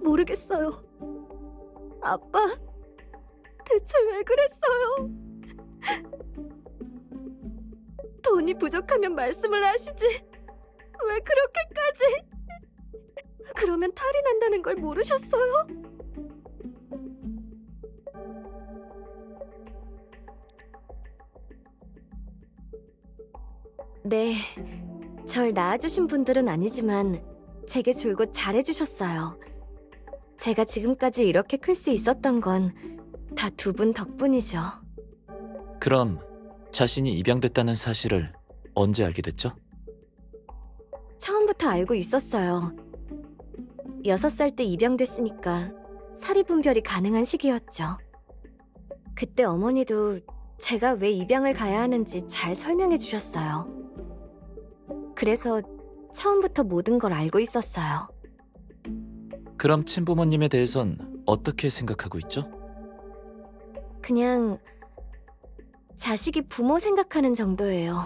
모르겠어요. 아빠, 대체 왜 그랬어요? 돈이 부족하면 말씀을 하시지. 왜 그렇게까지? 그러면 탈이 난다는 걸 모르셨어요? 네, 절 낳아주신 분들은 아니지만 제게 줄곧 잘해주셨어요. 제가 지금까지 이렇게 클 수 있었던 건 다 두 분 덕분이죠. 그럼 자신이 입양됐다는 사실을 언제 알게 됐죠? 처음부터 알고 있었어요. 6살 때 입양됐으니까 사리분별이 가능한 시기였죠. 그때 어머니도 제가 왜 입양을 가야 하는지 잘 설명해 주셨어요. 그래서 처음부터 모든 걸 알고 있었어요. 그럼 친부모님에 대해선 어떻게 생각하고 있죠? 그냥 자식이 부모 생각하는 정도예요.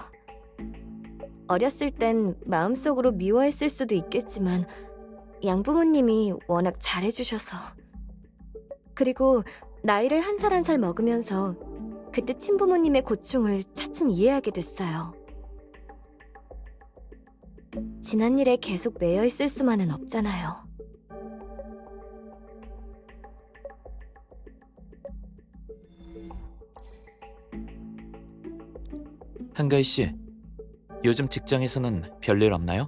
어렸을 땐 마음속으로 미워했을 수도 있겠지만 양부모님이 워낙 잘해주셔서. 그리고 나이를 한 살 한 살 먹으면서 그때 친부모님의 고충을 차츰 이해하게 됐어요. 지난 일에 계속 매여 있을 수만은 없잖아요. 한가희 씨, 요즘 직장에서는 별일 없나요?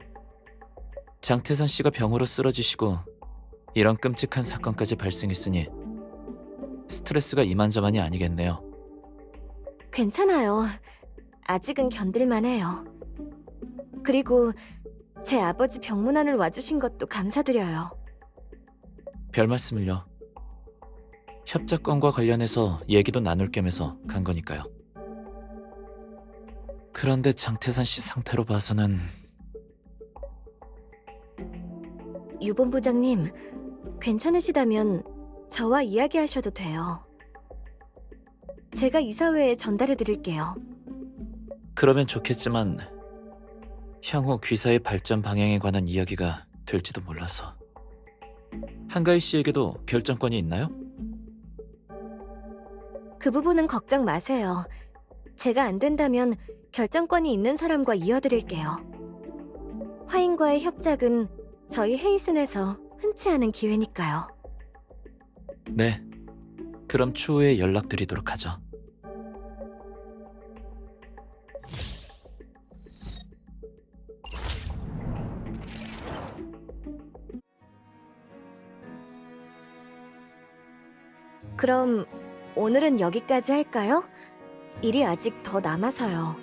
장태산 씨가 병으로 쓰러지시고 이런 끔찍한 사건까지 발생했으니 스트레스가 이만저만이 아니겠네요. 괜찮아요. 아직은 견딜만 해요. 그리고 제 아버지 병문안을 와주신 것도 감사드려요. 별 말씀을요. 협작권과 관련해서 얘기도 나눌 겸해서 간 거니까요. 그런데 장태산 씨 상태로 봐서는... 유 본부장님, 괜찮으시다면 저와 이야기하셔도 돼요. 제가 이사회에 전달해 드릴게요. 그러면 좋겠지만 향후 귀사의 발전 방향에 관한 이야기가 될지도 몰라서. 한가희 씨에게도 결정권이 있나요? 그 부분은 걱정 마세요. 제가 안 된다면 결정권이 있는 사람과 이어드릴게요. 화인과의 협작은 저희 헤이슨에서 흔치 않은 기회니까요. 네. 그럼 추후에 연락드리도록 하죠. 그럼 오늘은 여기까지 할까요? 일이 아직 더 남아서요.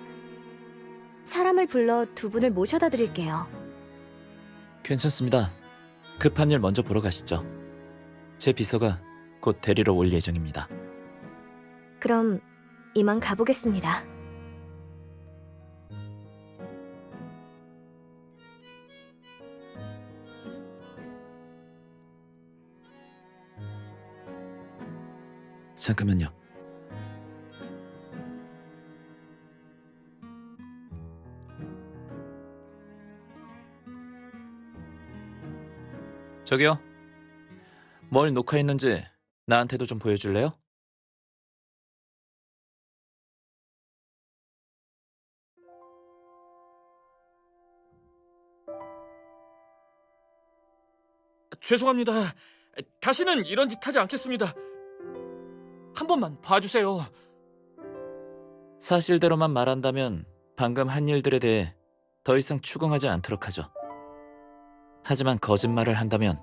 사람을 불러 두 분을 모셔다 드릴게요. 괜찮습니다. 급한 일 먼저 보러 가시죠. 제 비서가 곧 데리러 올 예정입니다. 그럼 이만 가보겠습니다. 잠깐만요. 저기요. 뭘 녹화했는지 나한테도 좀 보여줄래요? 죄송합니다. 다시는 이런 짓 하지 않겠습니다. 한 번만 봐주세요. 사실대로만 말한다면 방금 한 일들에 대해 더 이상 추궁하지 않도록 하죠. 하지만 거짓말을 한다면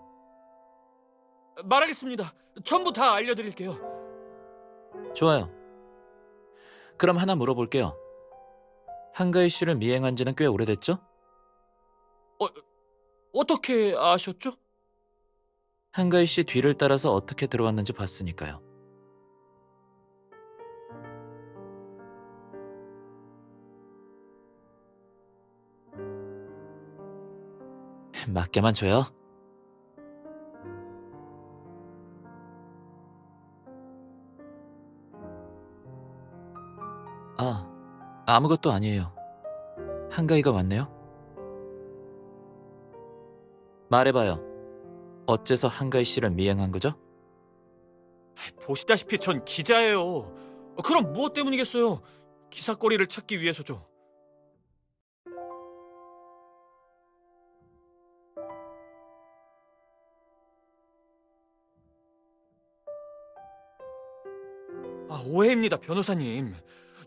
말하겠습니다. 전부 다 알려드릴게요. 좋아요. 그럼 하나 물어볼게요. 한가희 씨를 미행한 지는 꽤 오래됐죠? 어떻게 아셨죠? 한가희 씨 뒤를 따라서 어떻게 들어왔는지 봤으니까요. 맡겨만 줘요. 아무것도 아니에요. 한가희가 왔네요. 말해봐요. 어째서 한가희 씨를 미행한 거죠? 보시다시피 전 기자예요. 그럼 무엇 때문이겠어요? 기사거리를 찾기 위해서죠. 오해입니다, 변호사님.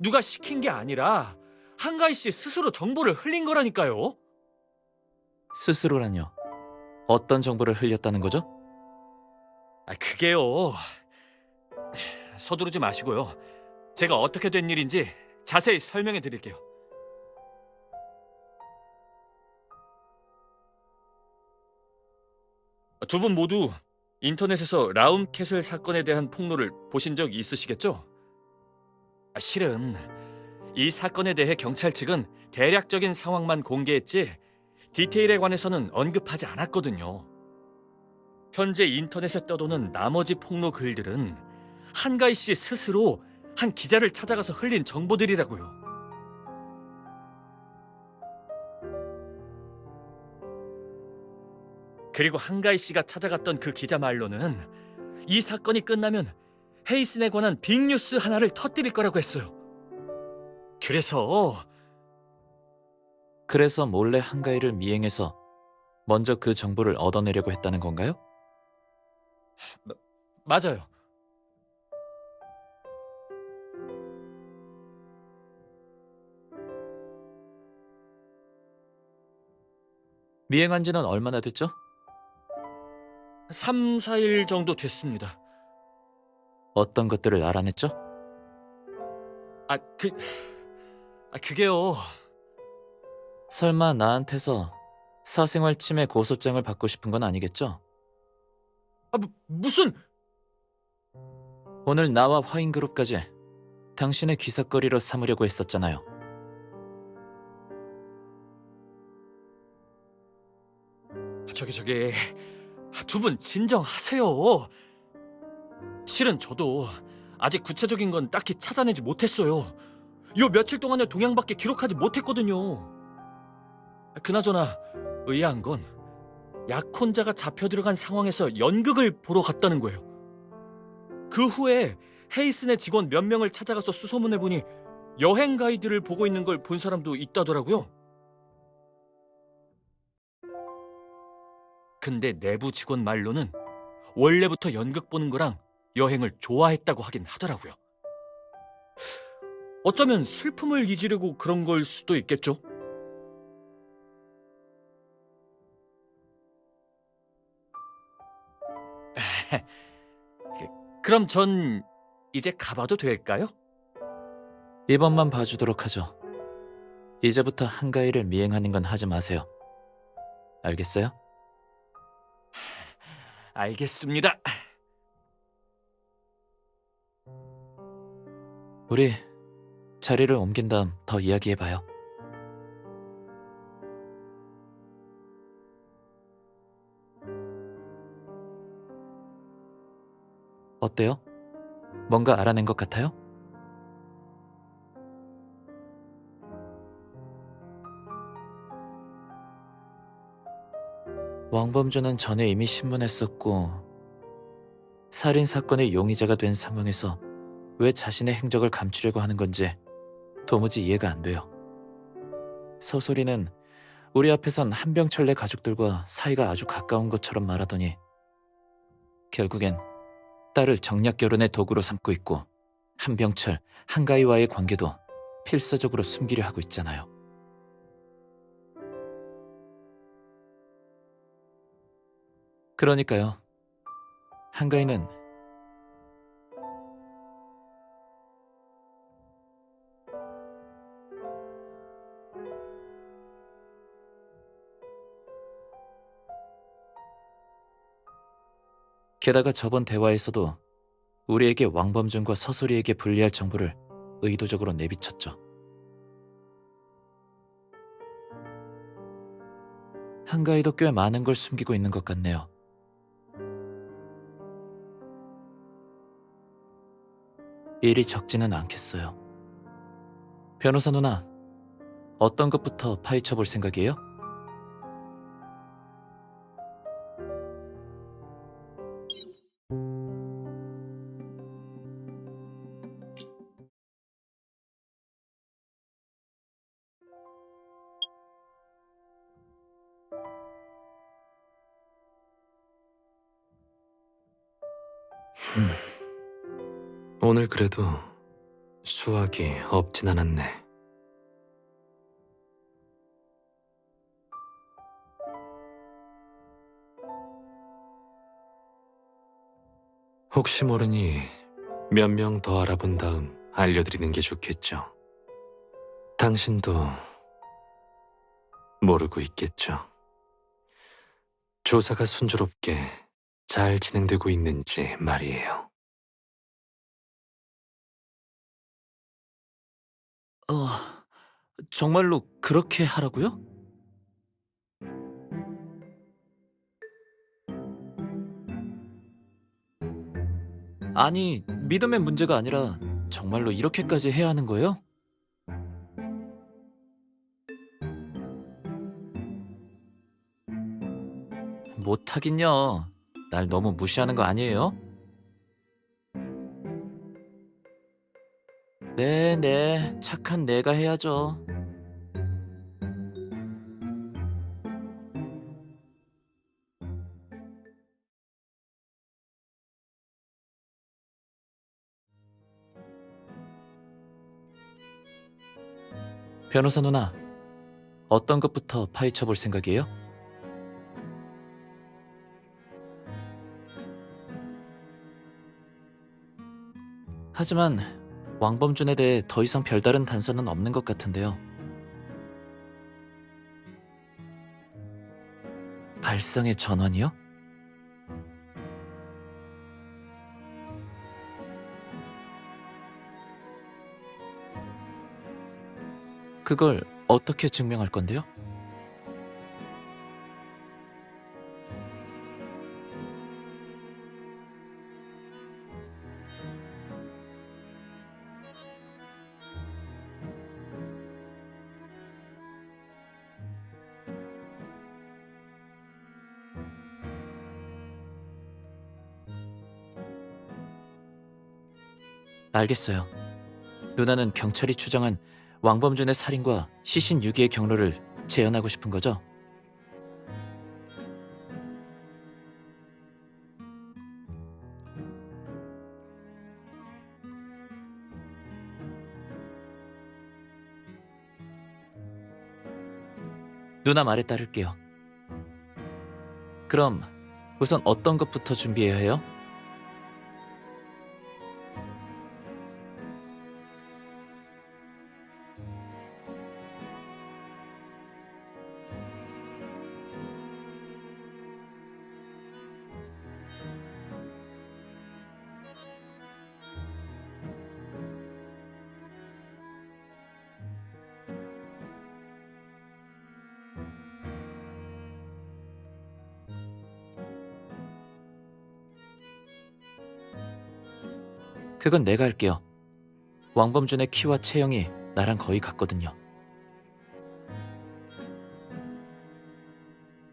누가 시킨 게 아니라 한가희 씨 스스로 정보를 흘린 거라니까요. 스스로라뇨. 어떤 정보를 흘렸다는 거죠? 그게요. 서두르지 마시고요. 제가 어떻게 된 일인지 자세히 설명해 드릴게요. 두 분 모두 인터넷에서 라움캐슬 사건에 대한 폭로를 보신 적 있으시겠죠? 실은 이 사건에 대해 경찰 측은 대략적인 상황만 공개했지 디테일에 관해서는 언급하지 않았거든요. 현재 인터넷에 떠도는 나머지 폭로 글들은 한가희 씨 스스로 한 기자를 찾아가서 흘린 정보들이라고요. 그리고 한가희 씨가 찾아갔던 그 기자 말로는 이 사건이 끝나면 헤이슨에 관한 빅뉴스 하나를 터뜨릴 거라고 했어요. 그래서 몰래 한가희를 미행해서 먼저 그 정보를 얻어내려고 했다는 건가요? 맞아요. 미행한 지는 얼마나 됐죠? 3, 4일 정도 됐습니다. 어떤 것들을 알아냈죠? 그게요. 설마 나한테서 사생활 침해 고소장을 받고 싶은 건 아니겠죠? 무슨... 오늘 나와 화인그룹까지 당신의 기사거리로 삼으려고 했었잖아요. 저기 두 분 진정하세요. 실은 저도 아직 구체적인 건 딱히 찾아내지 못했어요. 요 며칠 동안의 동향밖에 기록하지 못했거든요. 그나저나 의아한 건 약혼자가 잡혀 들어간 상황에서 연극을 보러 갔다는 거예요. 그 후에 헤이슨의 직원 몇 명을 찾아가서 수소문해보니 여행 가이드를 보고 있는 걸 본 사람도 있다더라고요. 근데 내부 직원 말로는 원래부터 연극 보는 거랑 여행을 좋아했다고 하긴 하더라고요. 어쩌면 슬픔을 잊으려고 그런 걸 수도 있겠죠? 그럼 전 이제 가봐도 될까요? 이번만 봐주도록 하죠. 이제부터 한가위를 미행하는 건 하지 마세요. 알겠어요? 알겠습니다. 우리 자리를 옮긴 다음 더 이야기해봐요. 어때요? 뭔가 알아낸 것 같아요? 왕범주는 전에 이미 신문에 썼고 살인 사건의 용의자가 된 상황에서 왜 자신의 행적을 감추려고 하는 건지 도무지 이해가 안 돼요. 서소리는 우리 앞에선 한병철네 가족들과 사이가 아주 가까운 것처럼 말하더니 결국엔 딸을 정략 결혼의 도구로 삼고 있고 한병철, 한가희와의 관계도 필사적으로 숨기려 하고 있잖아요. 그러니까요. 한가희는 게다가 저번 대화에서도 우리에게 왕범준과 서소리에게 불리할 정보를 의도적으로 내비쳤죠. 한가희도 꽤 많은 걸 숨기고 있는 것 같네요. 일이 적지는 않겠어요. 변호사 누나, 어떤 것부터 파헤쳐 볼 생각이에요? 오늘 그래도 수학이 없진 않았네. 혹시 모르니 몇 명 더 알아본 다음 알려드리는 게 좋겠죠. 당신도 모르고 있겠죠. 조사가 순조롭게 잘 진행되고 있는지 말이에요. 정말로 그렇게 하라고요? 아니, 믿음의 문제가 아니라 정말로 이렇게까지 해야 하는 거예요? 못하긴요. 날 너무 무시하는 거 아니에요? 네, 착한 내가 해야죠. 변호사 누나, 어떤 것부터 파헤쳐 볼 생각이에요? 하지만 왕범준에 대해 더 이상 별다른 단서는 없는 것 같은데요. 발상의 전환이요? 그걸 어떻게 증명할 건데요? 알겠어요. 누나는 경찰이 추정한 왕범준의 살인과 시신 유기의 경로를 재현하고 싶은 거죠? 누나 말에 따를게요. 그럼 우선 어떤 것부터 준비해야 해요? 그건 내가 할게요. 왕범준의 키와 체형이 나랑 거의 같거든요.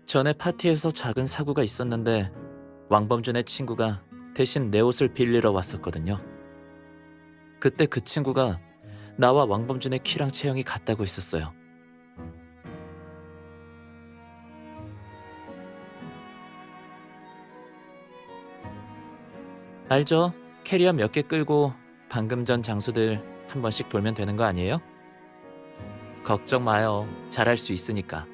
전에 파티에서 작은 사고가 있었는데 왕범준의 친구가 대신 내 옷을 빌리러 왔었거든요. 그때 그 친구가 나와 왕범준의 키랑 체형이 같다고 했었어요. 알죠? 캐리어 몇 개 끌고 방금 전 장소들 한 번씩 돌면 되는 거 아니에요? 걱정 마요. 잘할 수 있으니까.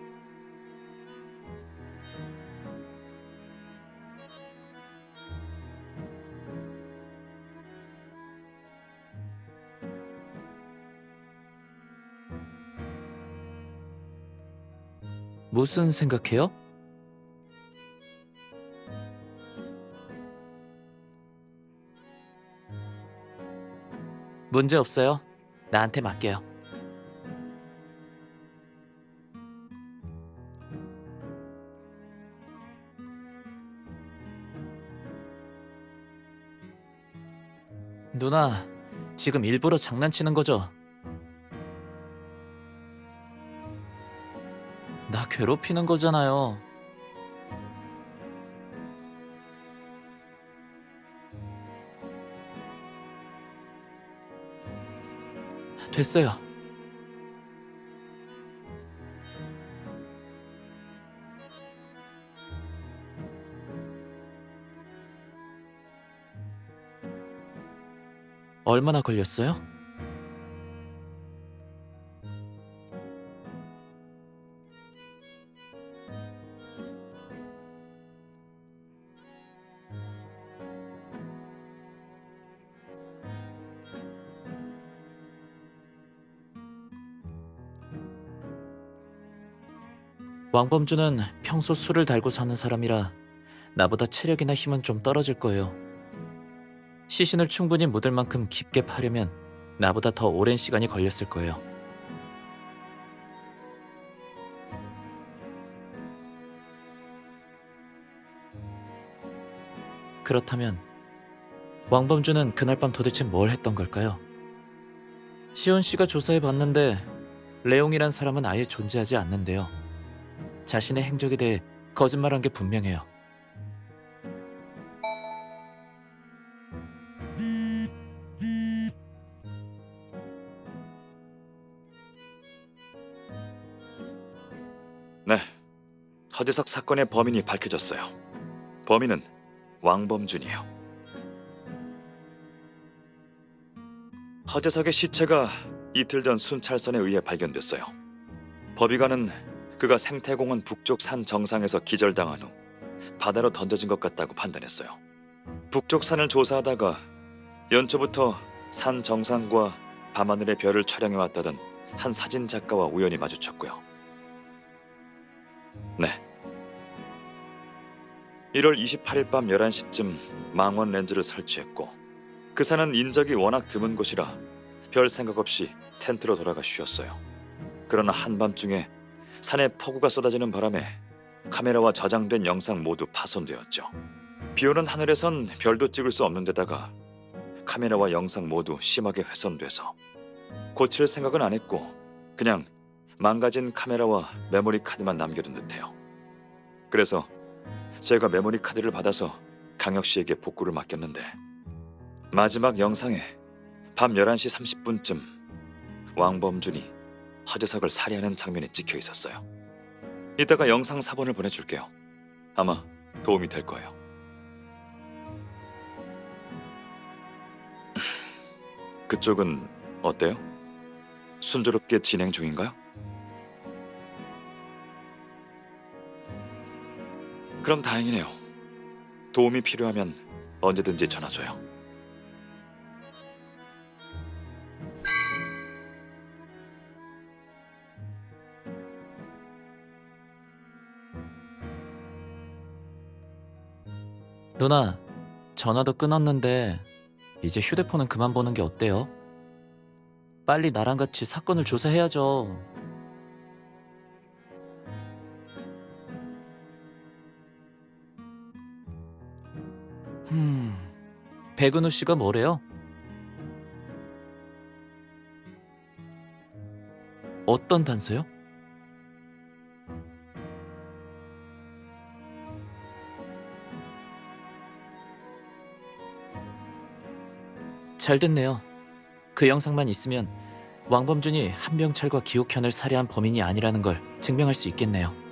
무슨 생각해요? 문제 없어요. 나한테 맡겨요. 누나, 지금 일부러 장난치는 거죠? 나 괴롭히는 거잖아요. 됐어요. 얼마나 걸렸어요? 왕범주는 평소 술을 달고 사는 사람이라 나보다 체력이나 힘은 좀 떨어질 거예요. 시신을 충분히 묻을 만큼 깊게 파려면 나보다 더 오랜 시간이 걸렸을 거예요. 그렇다면 왕범주는 그날 밤 도대체 뭘 했던 걸까요? 시온 씨가 조사해 봤는데 레옹이란 사람은 아예 존재하지 않는데요. 자신의 행적에 대해 거짓말한 게 분명해요. 네, 허재석 사건의 범인이 밝혀졌어요. 범인은 왕범준이에요. 허재석의 시체가 이틀 전 순찰선에 의해 발견됐어요. 법의관은 그가 생태공원 북쪽 산 정상에서 기절당한 후 바다로 던져진 것 같다고 판단했어요. 북쪽 산을 조사하다가 연초부터 산 정상과 밤하늘의 별을 촬영해왔다던 한 사진 작가와 우연히 마주쳤고요. 네. 1월 28일 밤 11시쯤 망원 렌즈를 설치했고 그 산은 인적이 워낙 드문 곳이라 별 생각 없이 텐트로 돌아가 쉬었어요. 그러나 한밤중에 산에 폭우가 쏟아지는 바람에 카메라와 저장된 영상 모두 파손되었죠. 비오는 하늘에선 별도 찍을 수 없는 데다가 카메라와 영상 모두 심하게 훼손돼서 고칠 생각은 안 했고 그냥 망가진 카메라와 메모리 카드만 남겨둔 듯해요. 그래서 제가 메모리 카드를 받아서 강혁 씨에게 복구를 맡겼는데 마지막 영상에 밤 11시 30분쯤 왕범준이 허재석을 살해하는 장면이 찍혀 있었어요. 이따가 영상 사본을 보내줄게요. 아마 도움이 될 거예요. 그쪽은 어때요? 순조롭게 진행 중인가요? 그럼 다행이네요. 도움이 필요하면 언제든지 전화 줘요. 누나, 전화도 끊었는데 이제 휴대폰은 그만 보는 게 어때요? 빨리 나랑 같이 사건을 조사해야죠. 백은우 씨가 뭐래요? 어떤 단서요? 잘 됐네요. 그 영상만 있으면 왕범준이 한병철과 기옥현을 살해한 범인이 아니라는 걸 증명할 수 있겠네요.